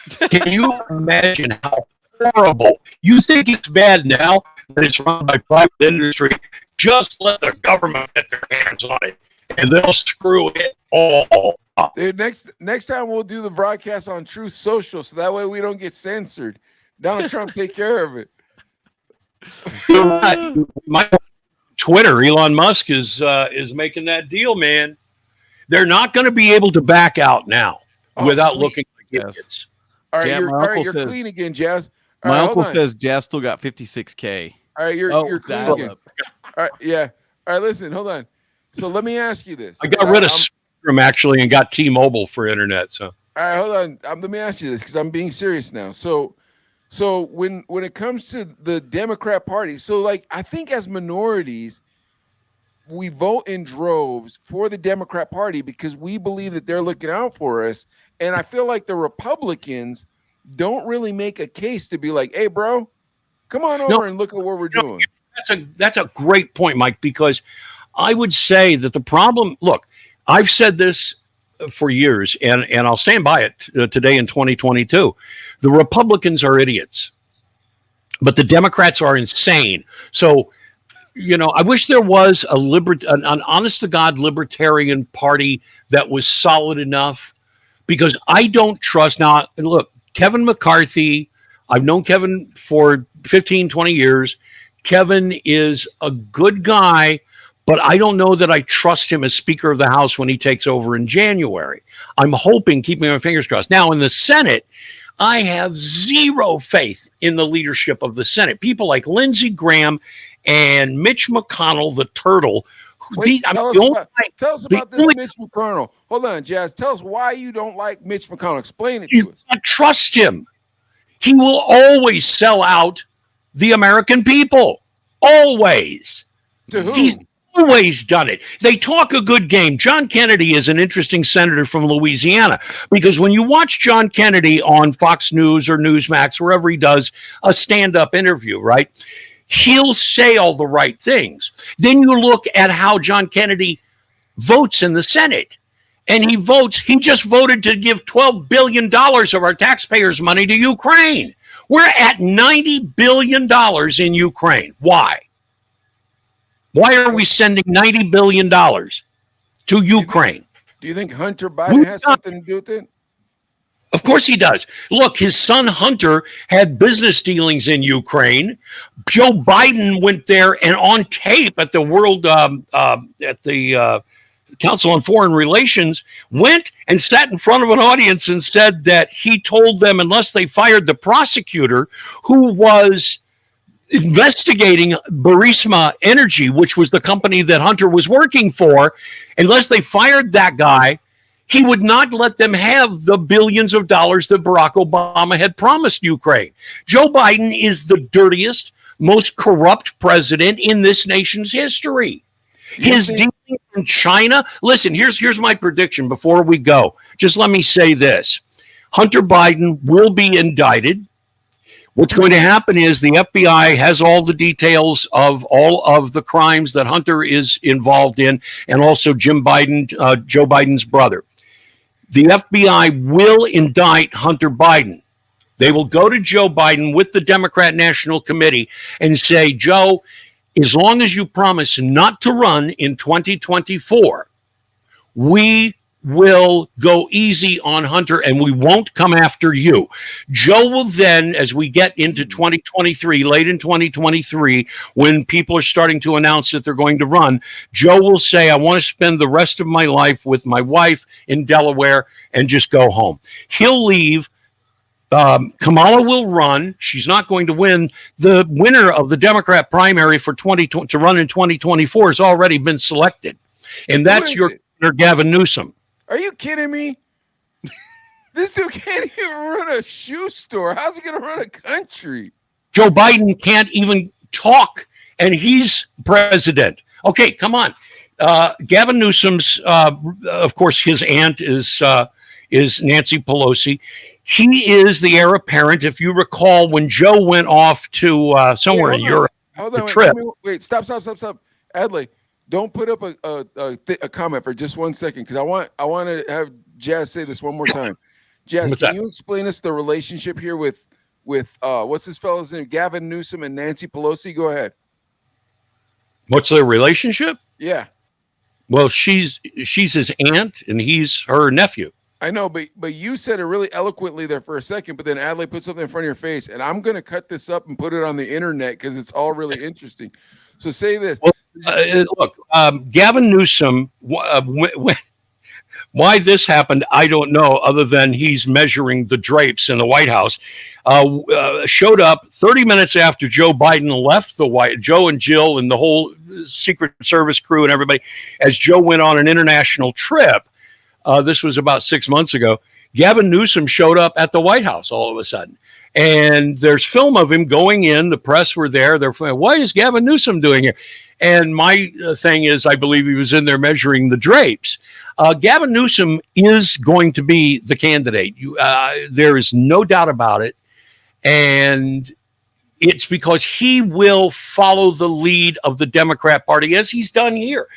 E: Can you imagine how horrible? You think it's bad now that it's run by private industry? Just let the government get their hands on it, and they'll screw it all up.
C: Dude, next time we'll do the broadcast on Truth Social, so that way we don't get censored. Donald Trump take care of it.
E: My Twitter, Elon Musk is making that deal, man. They're not going to be able to back out now without looking like idiots.
C: All right, you're clean again, Jazz.
D: My uncle says Jazz still got 56K.
C: All right, you're clean again. All right, yeah. All right, listen, hold on. So let me ask you this.
E: I got rid of Spectrum actually and got T-Mobile for internet. So
C: all right, hold on. Let me ask you this because I'm being serious now. So when it comes to the Democrat Party, so like I think as minorities, we vote in droves for the Democrat Party because we believe that they're looking out for us. And I feel like the Republicans don't really make a case to be like, hey, bro, come on over and look at what we're doing.
E: That's a great point, Mike, because I would say that the problem, look, I've said this for years, and I'll stand by it today in 2022. The Republicans are idiots, but the Democrats are insane. So, I wish there was an honest-to-God libertarian party that was solid enough, because I don't trust. Now, look, Kevin McCarthy, I've known Kevin for 15, 20 years. Kevin is a good guy, but I don't know that I trust him as Speaker of the House when he takes over in January. I'm hoping, keeping my fingers crossed. Now, in the Senate, I have zero faith in the leadership of the Senate. People like Lindsey Graham and Mitch McConnell, the turtle.
C: Tell us about this Mitch McConnell. Hold on, Jazz. Tell us why you don't like Mitch McConnell. Explain it to us.
E: You can't trust him. He will always sell out the American people. Always.
C: To who?
E: He's always done it. They talk a good game. John Kennedy is an interesting senator from Louisiana, because when you watch John Kennedy on Fox News or Newsmax, wherever he does a stand-up interview, right, he'll say all the right things. Then you look at how John Kennedy votes in the Senate. And he just voted to give $12 billion of our taxpayers' money to Ukraine. We're at $90 billion in Ukraine. Why? Why are we sending $90 billion to Ukraine?
C: Do you think Hunter Biden has something to do with it?
E: Of course he does. Look, his son Hunter had business dealings in Ukraine. Joe Biden went there and on tape at the Council on Foreign Relations went and sat in front of an audience and said that he told them unless they fired the prosecutor who was investigating Burisma Energy, which was the company that Hunter was working for, unless they fired that guy, he would not let them have the billions of dollars that Barack Obama had promised Ukraine. Joe Biden is the dirtiest, most corrupt president in this nation's history. His dealings in China. Listen, here's my prediction before we go. Just let me say this. Hunter Biden will be indicted. What's going to happen is the FBI has all the details of all of the crimes that Hunter is involved in, and also Joe Biden's brother. The FBI will indict Hunter Biden. They will go to Joe Biden with the Democrat National Committee and say, Joe, as long as you promise not to run in 2024, we will go easy on Hunter and we won't come after you. Joe will then, as we get into 2023, late in 2023, when people are starting to announce that they're going to run, Joe will say, I want to spend the rest of my life with my wife in Delaware and just go home. He'll leave. Kamala will run. She's not going to win. The winner of the Democrat primary for to run in 2024 has already been selected. And that's your Gavin Newsom.
C: Are you kidding me? This dude can't even run a shoe store. How's he going to run a country?
E: Joe Biden can't even talk, and he's president. Okay, come on. Gavin Newsom's, of course, his aunt is Nancy Pelosi. He is the heir apparent. If you recall, when Joe went off to somewhere in Europe,
C: wait, stop. Adley, don't put up a comment for just 1 second, because I want to have Jazz say this one more time. Jazz, can you explain us the relationship here with what's this fellow's name, Gavin Newsom and Nancy Pelosi? Go ahead.
E: What's their relationship?
C: Yeah.
E: Well, she's his aunt and he's her nephew.
C: I know, but you said it really eloquently there for a second, but then Adley put something in front of your face, and I'm going to cut this up and put it on the internet because it's all really interesting. So say this.
E: Well, look, Gavin Newsom, why this happened, I don't know, other than he's measuring the drapes in the White House, showed up 30 minutes after Joe Biden left Joe and Jill and the whole Secret Service crew and everybody, as Joe went on an international trip. This was about 6 months ago. Gavin Newsom showed up at the White House all of a sudden. And there's film of him going in. The press were there. They're saying, what is Gavin Newsom doing here? And my thing is, I believe he was in there measuring the drapes. Gavin Newsom is going to be the candidate. There is no doubt about it. And it's because he will follow the lead of the Democrat Party, as he's done here.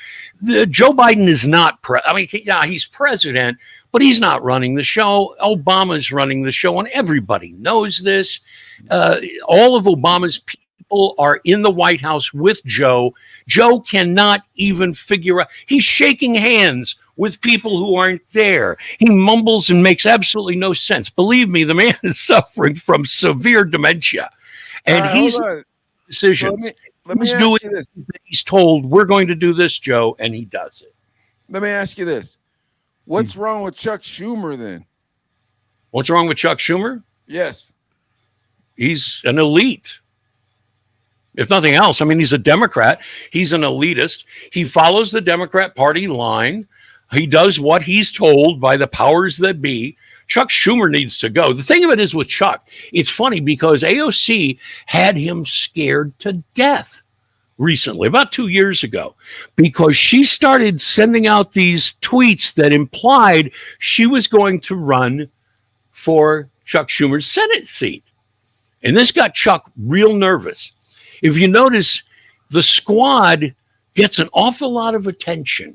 E: Joe Biden is not he's president, but he's not running the show. Obama's running the show, and everybody knows this. All of Obama's people are in the White House with Joe. Joe cannot even figure out. He's shaking hands with people who aren't there. He mumbles and makes absolutely no sense. Believe me, the man is suffering from severe dementia. And he's decisions.
C: So let me ask you this.
E: He's told, we're going to do this, Joe, and he does it.
C: Let me ask you this. What's wrong with Chuck Schumer then?
E: What's wrong with Chuck Schumer?
C: Yes.
E: He's an elite. If nothing else, I mean, he's a Democrat. He's an elitist. He follows the Democrat Party line. He does what he's told by the powers that be. Chuck Schumer needs to go. The thing of it is with Chuck, it's funny because AOC had him scared to death recently, about 2 years ago, because she started sending out these tweets that implied she was going to run for Chuck Schumer's Senate seat. And this got Chuck real nervous. If you notice, the squad gets an awful lot of attention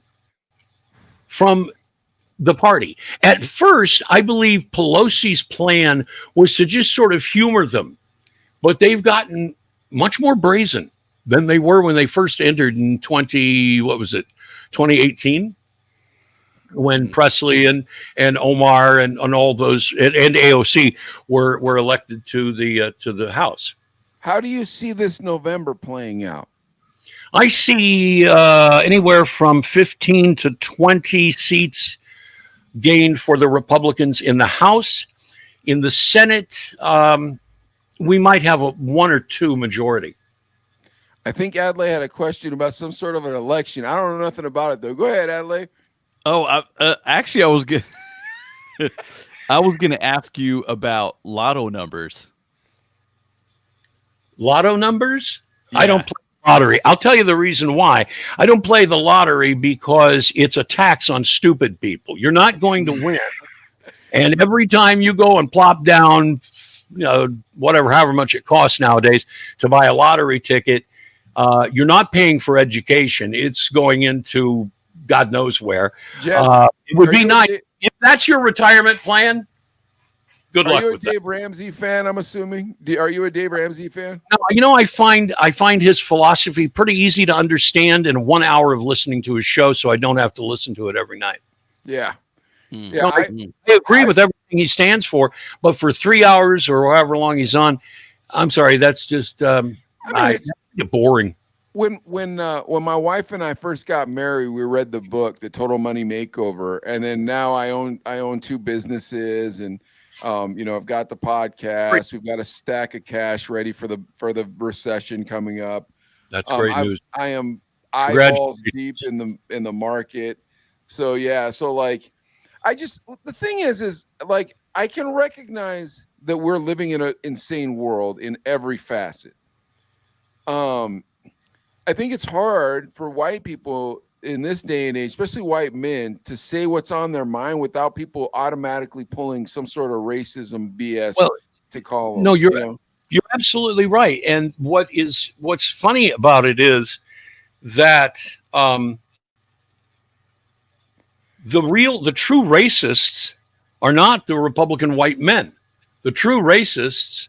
E: from the party. At first, I believe Pelosi's plan was to just sort of humor them, but they've gotten much more brazen. than they were when they first entered in 2018, when Presley and Omar and all those and AOC were elected to the House.
C: How do you see this November playing out?
E: I see anywhere from 15 to 20 seats gained for the Republicans in the House. In the Senate, we might have a 1 or 2 majority.
C: I think Adlai had a question about some sort of an election. I don't know nothing about it, though. Go ahead, Adlai.
D: Oh, actually, I was gonna ask you about lotto numbers.
E: Lotto numbers?
D: Yeah.
E: I don't play lottery. I'll tell you the reason why. I don't play the lottery because it's a tax on stupid people. You're not going to win. And every time you go and plop down, however much it costs nowadays to buy a lottery ticket, you're not paying for education. It's going into God knows where.
C: Jeff,
E: it would be nice if that's your retirement plan. Good luck with that.
C: Are you a Dave Ramsey fan? I'm assuming. Are you a Dave Ramsey fan?
E: No, I find his philosophy pretty easy to understand in 1 hour of listening to his show, so I don't have to listen to it every night.
C: Yeah.
E: Yeah, I agree with everything he stands for, but for 3 hours or however long he's on, I'm sorry, that's just it's boring.
C: When my wife and I first got married, we read the book, The Total Money Makeover, and then now I own 2 businesses, and I've got the podcast. We've got a stack of cash ready for the recession coming up.
E: That's great news.
C: I am eyeballs deep in the market. So yeah, the thing is like I can recognize that we're living in an insane world in every facet. I think it's hard for white people in this day and age, especially white men, to say what's on their mind without people automatically pulling some sort of racism BS to call them.
E: No, you're absolutely right. And what's funny about it is that the true racists are not the Republican white men. The true racists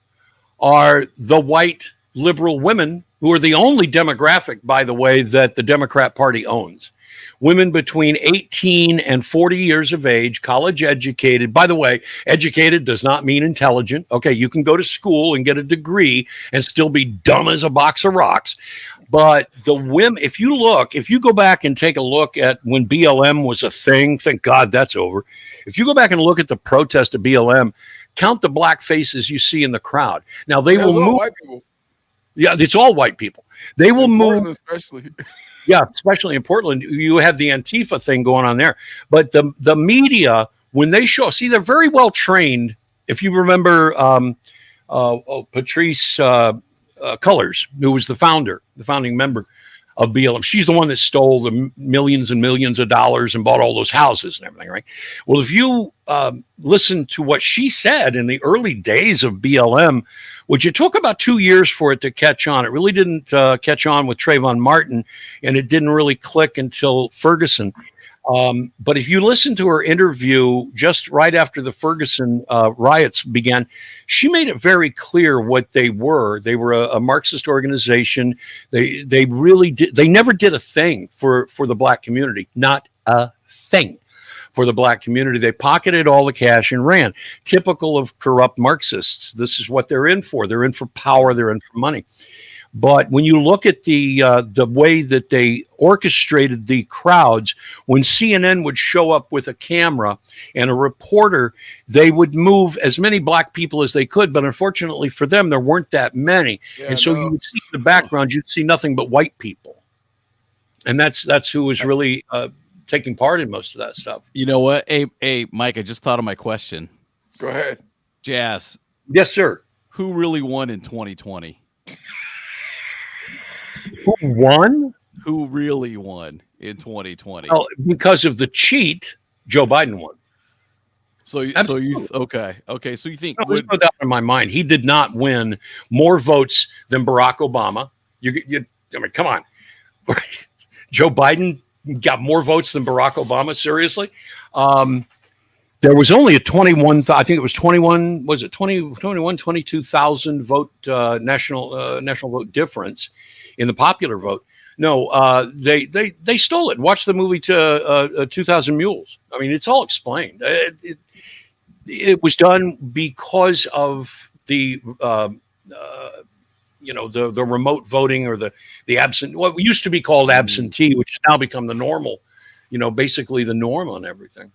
E: are the white liberal women, who are the only demographic, by the way, that the Democrat Party owns. Women between 18 and 40 years of age, college educated. By the way, educated does not mean intelligent. Okay, you can go to school and get a degree and still be dumb as a box of rocks. But the women, if you go back and take a look at when BLM was a thing, thank God that's over. If you go back and look at the protest of BLM, count the black faces you see in the crowd. Now they will move.
C: White people.
E: Yeah, it's all white people. They will move,
C: especially.
E: Yeah, especially in Portland. You have the Antifa thing going on there. But the media, when they show, they're very well trained. If you remember Patrice Cullors, who was the founding member of BLM. She's the one that stole the millions and millions of dollars and bought all those houses and everything, right? Well, if you listen to what she said in the early days of BLM, which it took about 2 years for it to catch on. It really didn't catch on with Trayvon Martin, and it didn't really click until Ferguson. But if you listen to her interview just right after the Ferguson riots began, she made it very clear what they were. They were a Marxist organization. They really did. They never did a thing for the black community, not a thing for the black community. They pocketed all the cash and ran. Typical of corrupt Marxists. This is what they're in for. They're in for power. They're in for money. But when you look at the way that they orchestrated the crowds, when CNN would show up with a camera and a reporter, they would move as many black people as they could. But unfortunately for them, there weren't that many. Yeah, and so you would see in the background, you'd see nothing but white people. And that's who was really taking part in most of that stuff.
D: You know what? Hey, Mike, I just thought of my question.
C: Go ahead.
D: Jazz.
E: Yes, sir.
D: Who really won in 2020?
E: Who won?
D: Who really won in 2020?
E: Oh, because of the cheat, Joe Biden won.
D: So you okay? So you think?
E: There's no doubt in my mind, he did not win more votes than Barack Obama. I mean, come on, Joe Biden got more votes than Barack Obama. Seriously, there was only a 21, I think it was 21, was it 22,000 vote national vote difference in the popular vote. No, they stole it. Watch the movie to 2,000 Mules. I mean, it's all explained. It was done because of the the remote voting, or the absent, what used to be called absentee, which has now become the normal, basically the norm on everything.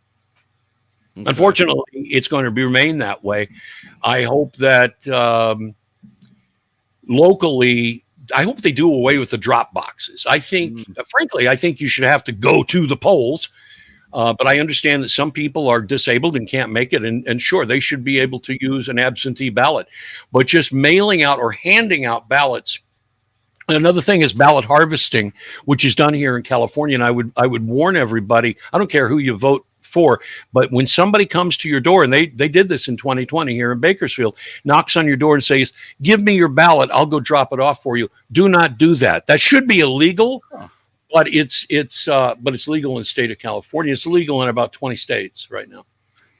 E: Okay. Unfortunately, it's going to remain that way. I hope that locally, I hope they do away with the drop boxes. I think, frankly, I think you should have to go to the polls. But I understand that some people are disabled and can't make it. And sure, they should be able to use an absentee ballot. But just mailing out or handing out ballots. And another thing is ballot harvesting, which is done here in California. And I would warn everybody, I don't care who you vote for, but when somebody comes to your door, and they did this in 2020 here in Bakersfield, knocks on your door and says, "Give me your ballot, I'll go drop it off for you." Do not do that. That should be illegal. But it's legal in the state of California. It's legal in about 20 states right now.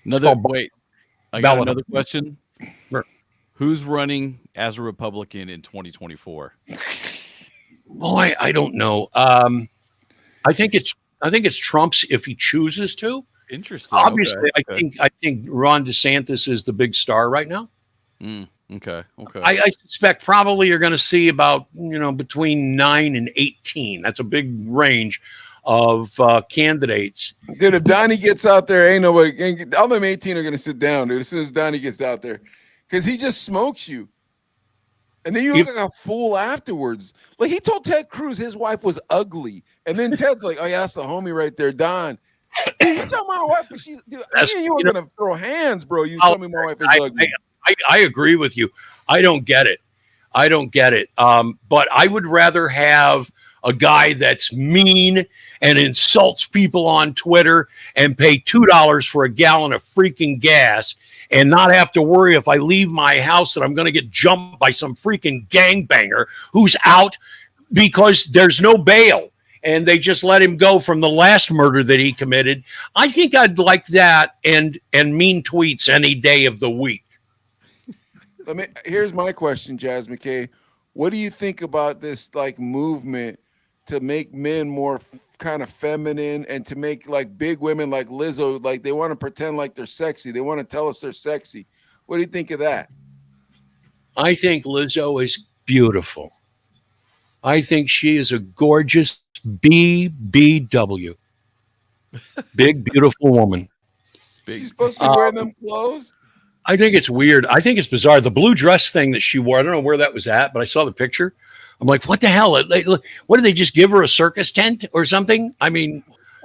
D: I got another question.
E: Sure.
D: Who's running as a Republican in 2024?
E: Boy, I don't know. I think it's Trump's if he chooses to.
D: Interesting.
E: Obviously,
D: okay.
E: I think Ron DeSantis is the big star right now.
D: Okay.
E: I suspect probably you're going to see about between 9 and 18. That's a big range of candidates.
C: Dude, if Donnie gets out there, ain't nobody. All them 18 are going to sit down, dude. As soon as Donnie gets out there, because he just smokes you, and then you look like a fool afterwards. Like he told Ted Cruz his wife was ugly, and then Ted's like, "Oh yeah, that's the homie right there, Don." Dude, you tell my wife, but she's. Dude, me and you are going to throw hands, bro. You tell me my wife is ugly.
E: I agree with you. I don't get it. But I would rather have a guy that's mean and insults people on Twitter and pay $2 for a gallon of freaking gas and not have to worry if I leave my house that I'm going to get jumped by some freaking gangbanger who's out because there's no bail and they just let him go from the last murder that he committed. I think I'd like that and mean tweets any day of the week.
C: Here's my question, Jaz McKay. What do you think about this movement to make men more kind of feminine and to make big women like Lizzo, they want to pretend like they're sexy. They want to tell us they're sexy. What do you think of that?
E: I think Lizzo is beautiful. I think she is a gorgeous BBW. Big, beautiful woman.
C: She's supposed to be wearing them clothes?
E: I think it's weird. I think it's bizarre. The blue dress thing that she wore, I don't know where that was at, but I saw the picture. I'm like, what the hell? What did they just give her, a circus tent or something? I mean,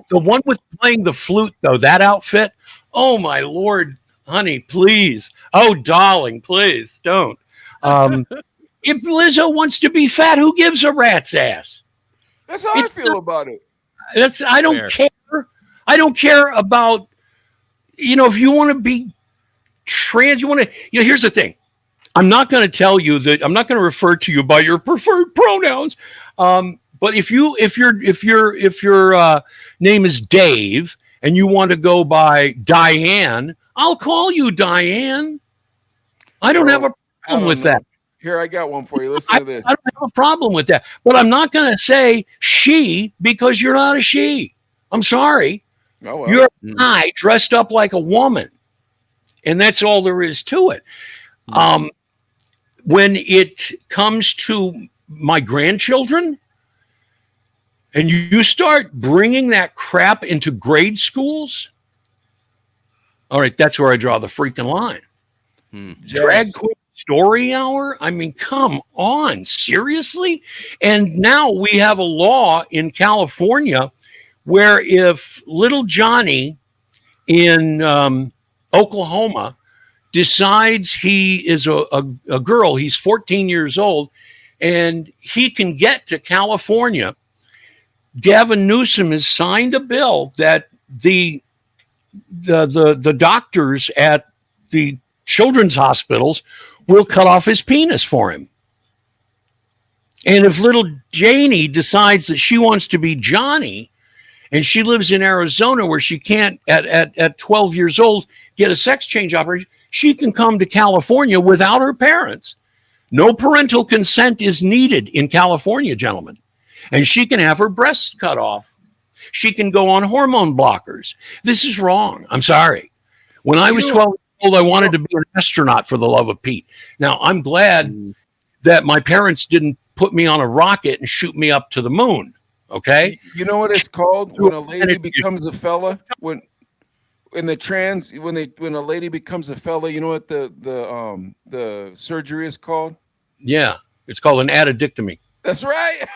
E: the one with playing the flute, though, that outfit. Oh, my Lord, honey, please. Oh, darling, please don't. If Lizzo wants to be fat, who gives a rat's ass?
C: That's how I feel about it.
E: I don't care. I don't care about, if you want to be trans, you want to, here's the thing. I'm not going to tell you that, I'm not going to refer to you by your preferred pronouns. But if your name is Dave and you want to go by Diane, I'll call you Diane. I don't have a problem with that.
C: Here, I got one for you. Listen to this.
E: I don't have a problem with that. But I'm not going to say she because you're not a she. I'm sorry.
C: Oh, well.
E: You're a guy dressed up like a woman. And that's all there is to it. When it comes to my grandchildren, and you start bringing that crap into grade schools, all right, that's where I draw the freaking line. Drag queen story hour? I mean, come on, seriously? And now we have a law in California where if little Johnny in Oklahoma decides he is a girl, he's 14 years old, and he can get to California, Gavin Newsom has signed a bill that the doctors at the children's hospitals will cut off his penis for him. And if little Janie decides that she wants to be Johnny and she lives in Arizona where she can't at 12 years old get a sex change operation. She can come to California without her parents. No parental consent is needed in California, gentlemen. And she can have her breasts cut off. She can go on hormone blockers. This is wrong. I'm sorry. When I was 12 years old, I wanted to be an astronaut for the love of Pete. Now, I'm glad that my parents didn't put me on a rocket and shoot me up to the moon. Okay?
C: You know what it's called when a lady becomes a fella? When a lady becomes a fella, you know what the surgery is called?
E: Yeah, it's called an addictomy.
C: That's right.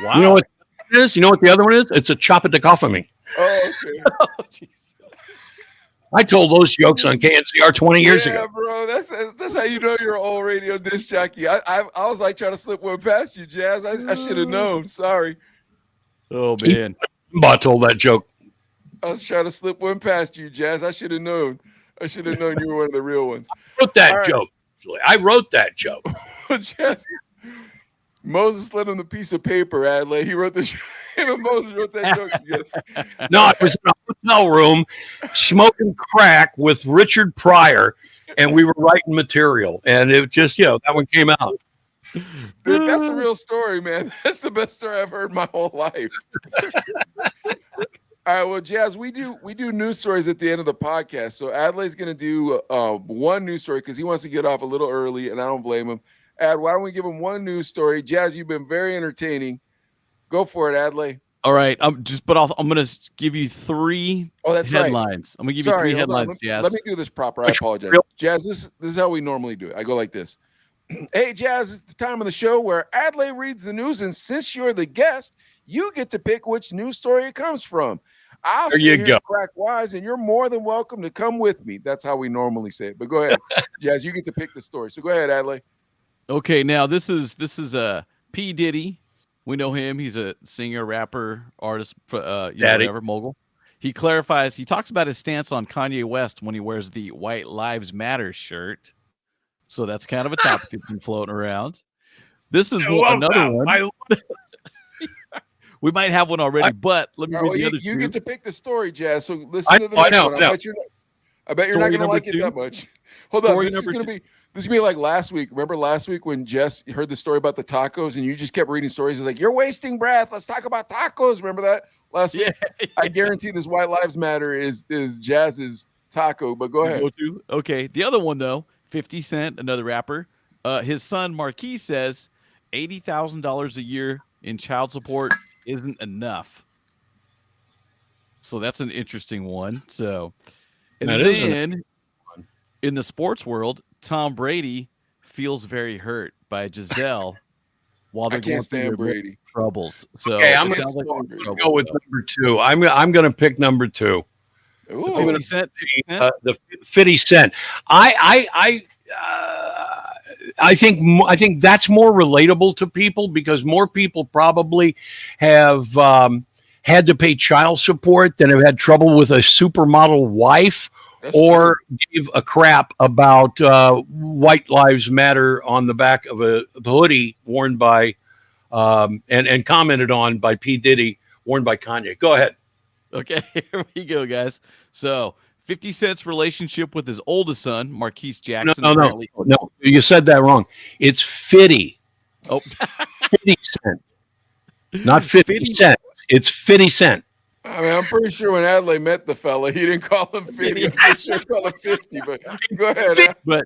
D: Wow.
E: You know what it is? You know what the other one is? It's a chopadichotomy.
C: Oh, okay.
D: Oh, geez.
E: I told those jokes on KNCR 20 years ago.
C: Bro, that's how you know you're an old radio disc jockey. I was like trying to slip one past you, Jazz. I should have known. Sorry.
D: Oh man,
E: Bob told that joke.
C: I was trying to slip one past you, Jazz. I should have known. I should have known you were one of the real ones.
E: I wrote that
C: All right.
E: joke. I wrote that joke.
C: Jazz, Moses lent him the piece of paper, Adlai. He wrote this. Him and Moses wrote that joke together.
E: No, I was in a hotel room smoking crack with Richard Pryor, and we were writing material. And it just, that one came out.
C: Dude, that's a real story, man. That's the best story I've heard my whole life. All right, well, Jazz, we do news stories at the end of the podcast. So Adlai's going to do one news story because he wants to get off a little early, and I don't blame him. Ad, why don't we give him one news story? Jazz, you've been very entertaining. Go for it, Adlai.
D: all right. I'm going to give you three
C: That's
D: headlines.
C: Right.
D: I'm going to give you three headlines, Jazz.
C: Let me do this proper. I apologize. Jazz, this is how we normally do it. I go like this. Hey, Jazz, it's the time of the show where Adlai reads the news, and since you're the guest, you get to pick which news story it comes from. I'll
E: there
C: sit
E: you
C: here
E: go.
C: and crack wise, and you're more than welcome to come with me. That's how we normally say it. But go ahead, Jazz. You get to pick the story. So go ahead, Adlai.
D: Okay, now this is P. Diddy. We know him. He's a singer, rapper, artist, whatever, mogul. He clarifies. He talks about his stance on Kanye West when he wears the White Lives Matter shirt. So that's kind of a topic that's been floating around. This is another one. We might have one already, but let me read the other two.
C: You get to pick the story, Jazz. So listen to the next one. I bet you're not going to like it that much. Hold on. This is going to be like last week. Remember last week when Jess heard the story about the tacos and you just kept reading stories? It's like, you're wasting breath. Let's talk about tacos. Remember that last week? Yeah. I guarantee this White Lives Matter is Jazz's taco, but go ahead.
D: Okay. The other one, though, 50 Cent, another rapper. His son, Marquis, says $80,000 a year in child support isn't enough. So that's an interesting one. So, and then in the sports world, Tom Brady feels very hurt by Giselle while they're going through Brady troubles. So
E: okay, I'm going to go with number two. I'm going to pick number two.
C: Ooh.
D: 50 Cent.
E: The 50 Cent. I think that's more relatable to people because more people probably have had to pay child support than have had trouble with a supermodel wife. That's or true. Gave a crap about White Lives Matter on the back of a hoodie worn by and commented on by P. Diddy, worn by Kanye. Go ahead.
D: Okay, here we go, guys. So 50 Cent's relationship with his oldest son, Marquise Jackson.
E: No, you said that wrong. It's 50.
D: Oh,
E: 50 Cent. Not 50 Cent. It's 50 Cent.
C: I mean, I'm pretty sure when Adlai met the fella, he didn't call him 50. I'm pretty sure he called him 50, but go ahead.
D: But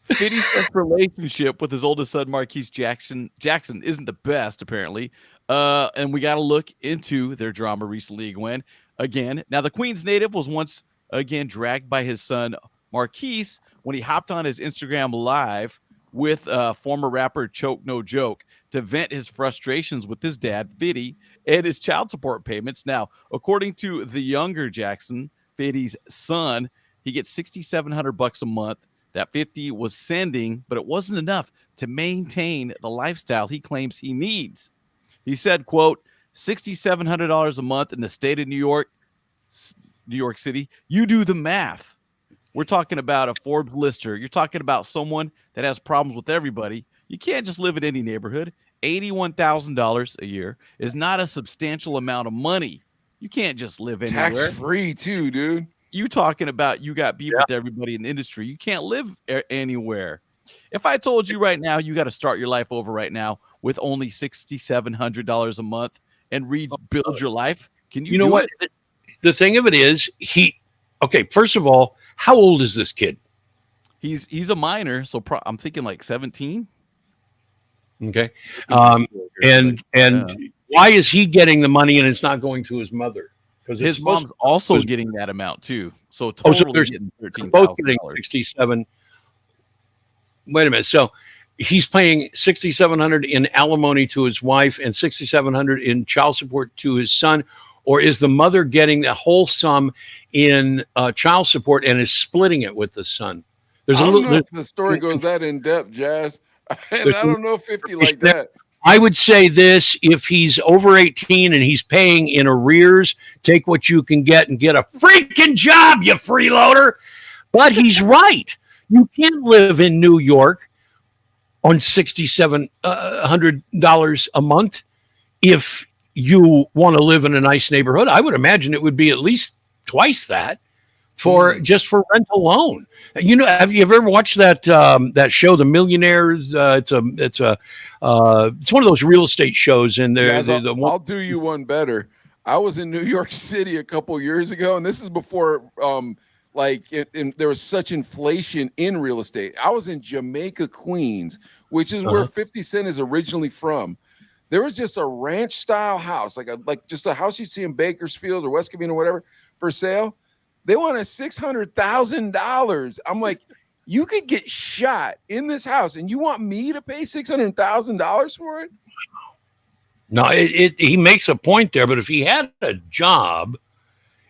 D: 50 Cent's relationship with his oldest son, Marquise Jackson isn't the best, apparently. And we got to look into their drama recently, Gwen. Again, now the Queens native was once again dragged by his son, Marquise, when he hopped on his Instagram live with former rapper Choke No Joke to vent his frustrations with his dad, Fiddy, and his child support payments. Now, according to the younger Jackson, Fiddy's son, he gets $6,700 a month that 50 was sending, but it wasn't enough to maintain the lifestyle he claims he needs. He said, quote, $6,700 a month in the state of New York City. You do the math. We're talking about a Forbes lister. You're talking about someone that has problems with everybody. You can't just live in any neighborhood. $81,000 a year is not a substantial amount of money. You can't just live anywhere.
C: Tax free too, dude.
D: You talking about you got beef with everybody in the industry. You can't live anywhere. If I told you right now you got to start your life over right now with only $6,700 a month and rebuild your life, can you?
E: You know what? The thing of it is, okay. First of all, how old is this kid?
D: He's a minor, so I'm thinking like 17.
E: Okay, and why is he getting the money and it's not going to his mother? Because
D: his mom's also getting that amount too. So totally getting $13,000.
E: Both getting 67. Wait a minute. So he's paying $6,700 in alimony to his wife and $6,700 in child support to his son, or is the mother getting the whole sum in child support and is splitting it with the son?
C: I don't know if the story goes that in depth, Jazz. And I don't know if 50 like that.
E: I would say this: if he's over 18 and he's paying in arrears, take what you can get and get a freaking job, you freeloader. But he's right. You can't live in New York on $6,700 a month if you want to live in a nice neighborhood. I would imagine it would be at least twice that just for rent alone. You know, have you ever watched that show, The Millionaires? It's one of those real estate shows, and
C: I'll do you one better. I was in New York City a couple years ago, and this is before there was such inflation in real estate. I was in Jamaica, Queens, which is where 50 Cent is originally from. There was just a ranch style house, like just a house you'd see in Bakersfield or West Covina or whatever, for sale. They wanted $600,000. I'm like, you could get shot in this house, and you want me to pay $600,000 for it?
E: No, he makes a point there. But if he had a job,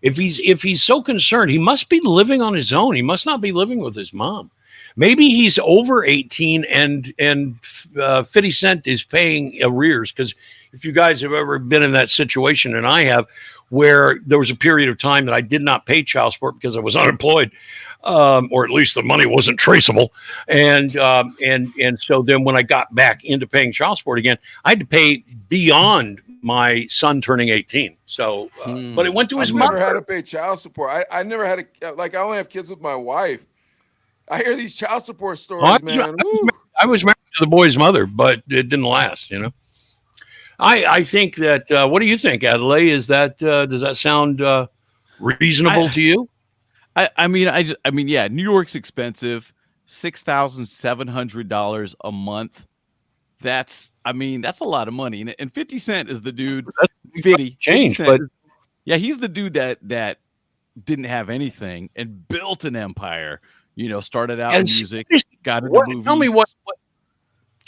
E: if he's so concerned, he must be living on his own. He must not be living with his mom. Maybe he's over 18 and 50 Cent is paying arrears. Because if you guys have ever been in that situation, and I have, where there was a period of time that I did not pay child support because I was unemployed, or at least the money wasn't traceable. And so then when I got back into paying child support again, I had to pay beyond my son turning 18. So, but it went to his mother.
C: I never had to pay child support. I never had I only have kids with my wife. I hear these child support stories, man.
E: I was married to the boy's mother, but it didn't last, you know. I think that, what do you think, Adelaide? Does that sound reasonable to you?
D: I mean, yeah, New York's expensive. $6,700 a month. That's a lot of money. And 50 Cent is the dude. 50
E: but
D: he's the dude that didn't have anything and built an empire. You know, started out in music, got into movies.
E: Tell me what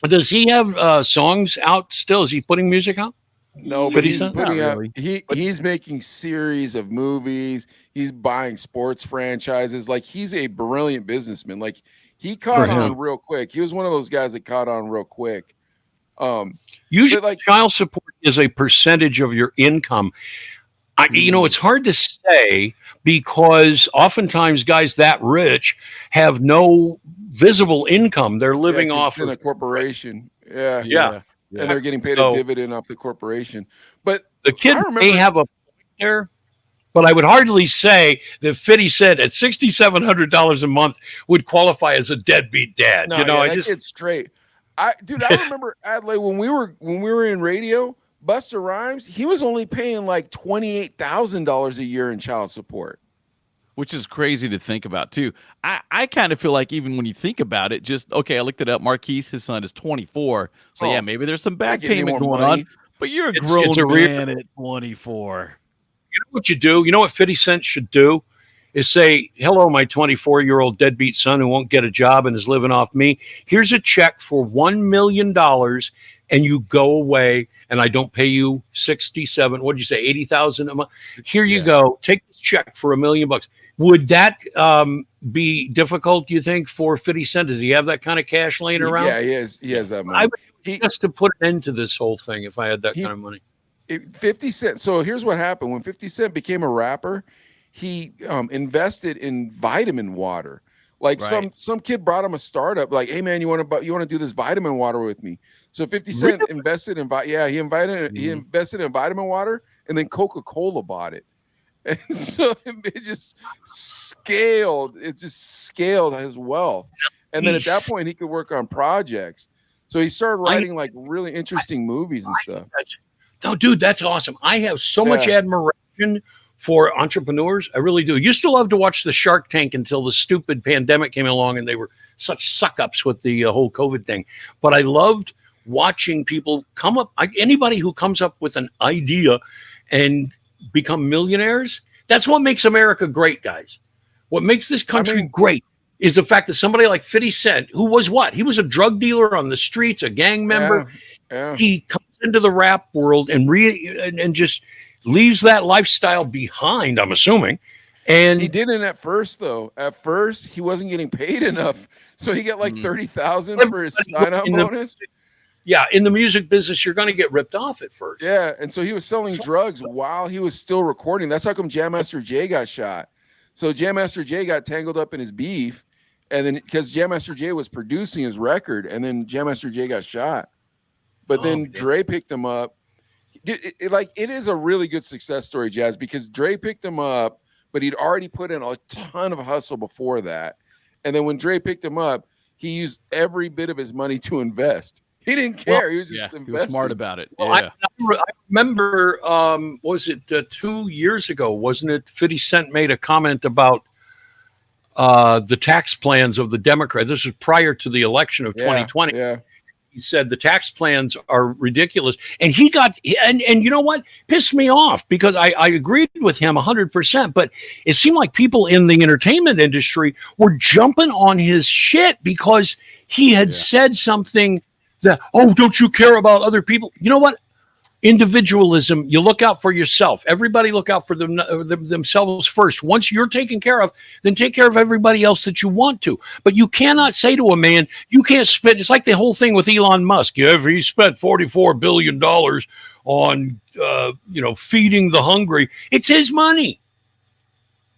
E: does he have songs out still? Is he putting music out?
C: No, but he's putting out. He's making series of movies. He's buying sports franchises. Like, he's a brilliant businessman. Like, he caught on real quick. He was one of those guys that caught on real quick.
E: Usually, child support is a percentage of your income. It's hard to say because oftentimes guys that rich have no visible income. They're living off of
C: a corporation. Yeah. And they're getting paid
E: a
C: dividend off the corporation. But
E: the kid may have a point there, but I would hardly say that 50 Cent at $6,700 a month would qualify as a deadbeat dad.
C: No, it's straight. I remember, Adelaide, when we were in radio, Busta Rhymes, he was only paying like $28,000 a year in child support,
D: which is crazy to think about too. I kind of feel like even when you think about it, I looked it up. Marquise, his son, is 24, so maybe there's some back payment going on. But you're a grown man at 24.
E: You know what you do? You know what 50 Cent should do? Is say, hello, my 24-year-old deadbeat son who won't get a job and is living off me. Here's a check for $1 million, and you go away, and I don't pay you 67. What did you say, 80,000 a month? Here you go. Take this check for $1 million. Would that be difficult, do you think, for 50 Cent? Does he have that kind of cash laying around?
C: Yeah, he has that money.
E: I would just to put an end to this whole thing if I had that kind of money.
C: 50 Cent. So here's what happened. When 50 Cent became a rapper, he invested in vitamin water, Like
D: Right.
C: some kid brought him a startup, like, hey man, you want to do this vitamin water with me? So 50 Cent invested in he invested in vitamin water, and then Coca-Cola bought it. And so it just scaled. It just scaled his wealth. And then at that point, he could work on projects. So he started writing like really interesting movies and stuff.
E: Oh, dude, that's awesome. I have so much admiration for entrepreneurs. I really do. Used to love to watch the Shark Tank until the stupid pandemic came along and they were such suck-ups with the whole COVID thing. But I loved watching people come up. Anybody who comes up with an idea and become millionaires, that's what makes America great, guys. What makes this country great is the fact that somebody like 50 Cent, who was what? He was a drug dealer on the streets, a gang member.
C: Yeah.
E: He comes into the rap world and just leaves that lifestyle behind, I'm assuming. And
C: he didn't at first, though. At first, he wasn't getting paid enough. So he got like $30,000 for his sign-on bonus.
E: Yeah, in the music business, you're going to get ripped off at first.
C: Yeah, and so he was selling drugs while he was still recording. That's how come Jam Master Jay got shot. So Jam Master Jay got tangled up in his beef, and then because Jam Master Jay was producing his record, and then Jam Master Jay got shot. But then Dre picked him up. It is a really good success story, Jazz, because Dre picked him up, but he'd already put in a ton of hustle before that. And then when Dre picked him up, he used every bit of his money to invest. He didn't care. He was just investing.
D: He was smart about it.
E: Well, I remember, was it 2 years ago, wasn't it? 50 Cent made a comment about the tax plans of the Democrats. This was prior to the election of 2020.
C: Yeah.
E: He said the tax plans are ridiculous. And he got, and you know what? Pissed me off because I agreed with him 100%. But it seemed like people in the entertainment industry were jumping on his shit because he had said something that, oh, don't you care about other people? You know what? Individualism, you look out for yourself. Everybody look out for themselves first. Once you're taken care of, then take care of everybody else that you want to. But you cannot say to a man, you can't spend. It's like the whole thing with Elon Musk. He spent $44 billion on, feeding the hungry. It's his money.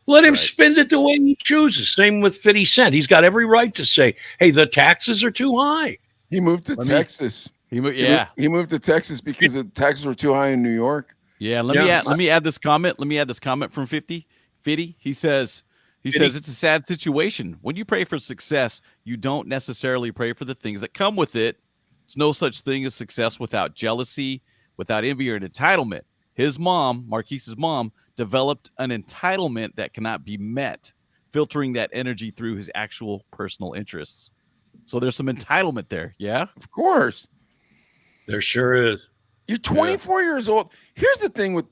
E: Let him spend it the way he chooses. Same with 50 Cent. He's got every right to say, hey, the taxes are too high.
C: He moved to Texas. He moved to Texas because the taxes were too high in New York.
D: Yeah, let me add this comment. Let me add this comment from 50. He says it's a sad situation. When you pray for success, you don't necessarily pray for the things that come with it. It's no such thing as success without jealousy, without envy or an entitlement. His mom, Marquise's mom, developed an entitlement that cannot be met, filtering that energy through his actual personal interests. So there's some entitlement there. Yeah,
C: of course.
E: There sure is.
C: You're 24 years old. Here's the thing with,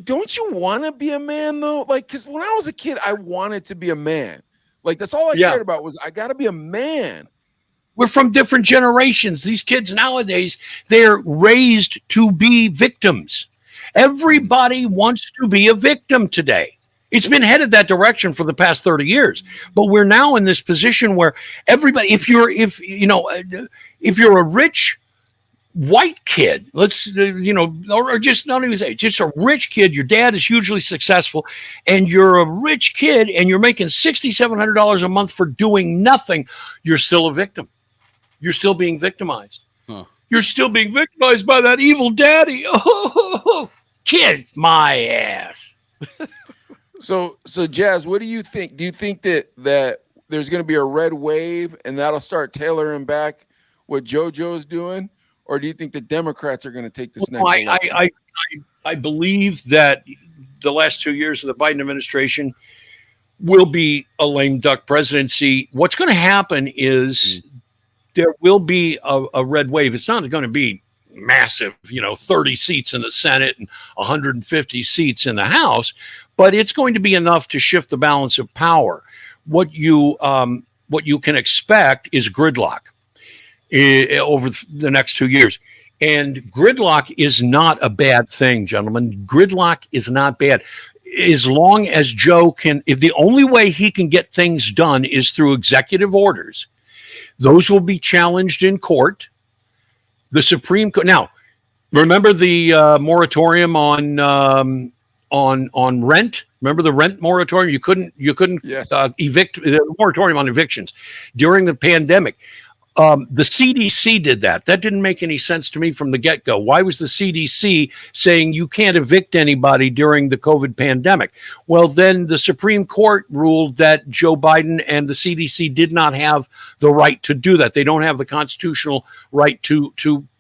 C: don't you want to be a man, though? Because when I was a kid, I wanted to be a man. That's all I cared about was I got to be a man.
E: We're from different generations. These kids nowadays, they're raised to be victims. Everybody wants to be a victim today. It's been headed that direction for the past 30 years. But we're now in this position where everybody, if you're a rich white kid, or just not even say, just a rich kid, your dad is hugely successful, and you're a rich kid and you're making $6,700 a month for doing nothing, you're still a victim. You're still being victimized. You're still being victimized by that evil daddy. Oh, kiss my ass.
C: So Jazz, what do you think? Do you think that there's going to be a red wave and that'll start tailoring back what JoJo's doing? Or do you think the Democrats are going to take this next election?
E: I believe that the last 2 years of the Biden administration will be a lame duck presidency. What's going to happen is there will be a red wave. It's not going to be massive, 30 seats in the Senate and 150 seats in the House, but it's going to be enough to shift the balance of power. What you can expect is gridlock over the next 2 years. And gridlock is not a bad thing, gentlemen. Gridlock is not bad. As long as Joe if the only way he can get things done is through executive orders, those will be challenged in court. The Supreme Court. Now, remember the moratorium on on rent. Remember the rent moratorium? You couldn't
C: Yes.
E: evict, the moratorium on evictions during the pandemic. The CDC did that. That didn't make any sense to me from the get-go. Why was the CDC saying you can't evict anybody during the COVID pandemic? Well, then the Supreme Court ruled that Joe Biden and the CDC did not have the right to do that. They don't have the constitutional right to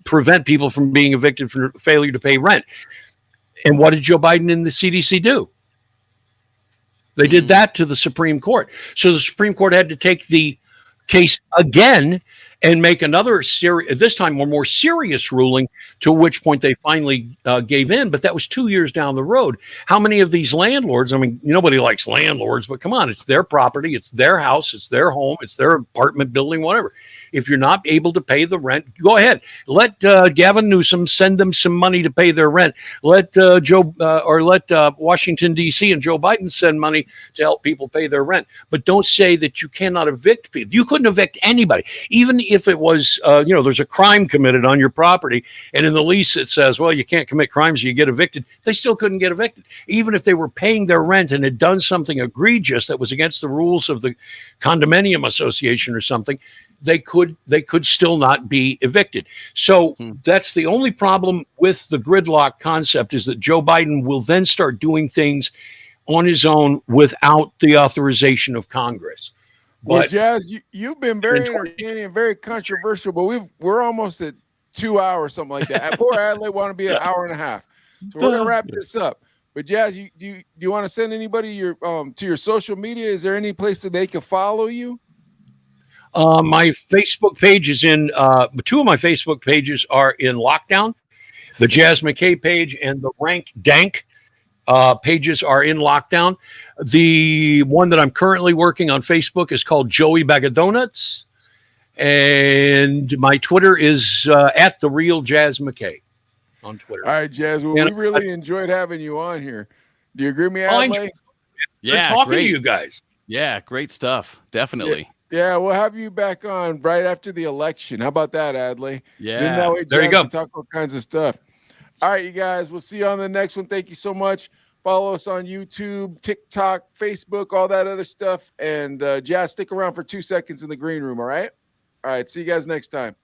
E: prevent people from being evicted for failure to pay rent. And what did Joe Biden and the CDC do? They did that to the Supreme Court. So the Supreme Court had to take the case again and make another this time a more serious ruling, to which point they finally gave in. But that was 2 years down the road. How many of these landlords, I mean, nobody likes landlords, but come on, it's their property, it's their house, it's their home, it's their apartment building, whatever. If you're not able to pay the rent, go ahead. Let Gavin Newsom send them some money to pay their rent. Let Washington, D.C. and Joe Biden send money to help people pay their rent. But don't say that you cannot evict people. You couldn't evict anybody, even if it was, there's a crime committed on your property, and in the lease it says, well, you can't commit crimes, you get evicted. They still couldn't get evicted. Even if they were paying their rent and had done something egregious that was against the rules of the condominium association or something, they could still not be evicted. So that's the only problem with the gridlock concept, is that Joe Biden will then start doing things on his own without the authorization of Congress.
C: Well,
E: But
C: Jazz, you've been very entertaining and very controversial, but we're almost at 2 hours, something like that. Poor Adley want to be an hour and a half. So we're gonna wrap this up. But Jazz, do you want to send anybody your to your social media? Is there any place that they can follow you?
E: my Facebook page is in, two of my Facebook pages are in lockdown. The Jaz McKay page and the Rank Dank pages are in lockdown. The one that I'm currently working on Facebook is called Joey Bag of Donuts. And my Twitter is at the real Jaz McKay on Twitter.
C: All right, Jazz. Well, we really enjoyed having you on here. Do you agree with me, Adley?
D: Yeah,
E: talking
D: great.
E: to you guys.
D: Yeah, great stuff. Definitely.
C: Yeah, we'll have you back on right after the election. How about that, Adley?
D: Yeah.
C: Then that way,
E: There you
C: Jazz
E: go.
C: can talk all kinds of stuff. All right, you guys. We'll see you on the next one. Thank you so much. Follow us on YouTube, TikTok, Facebook, all that other stuff. And Jazz, stick around for 2 seconds in the green room, all right? All right, see you guys next time.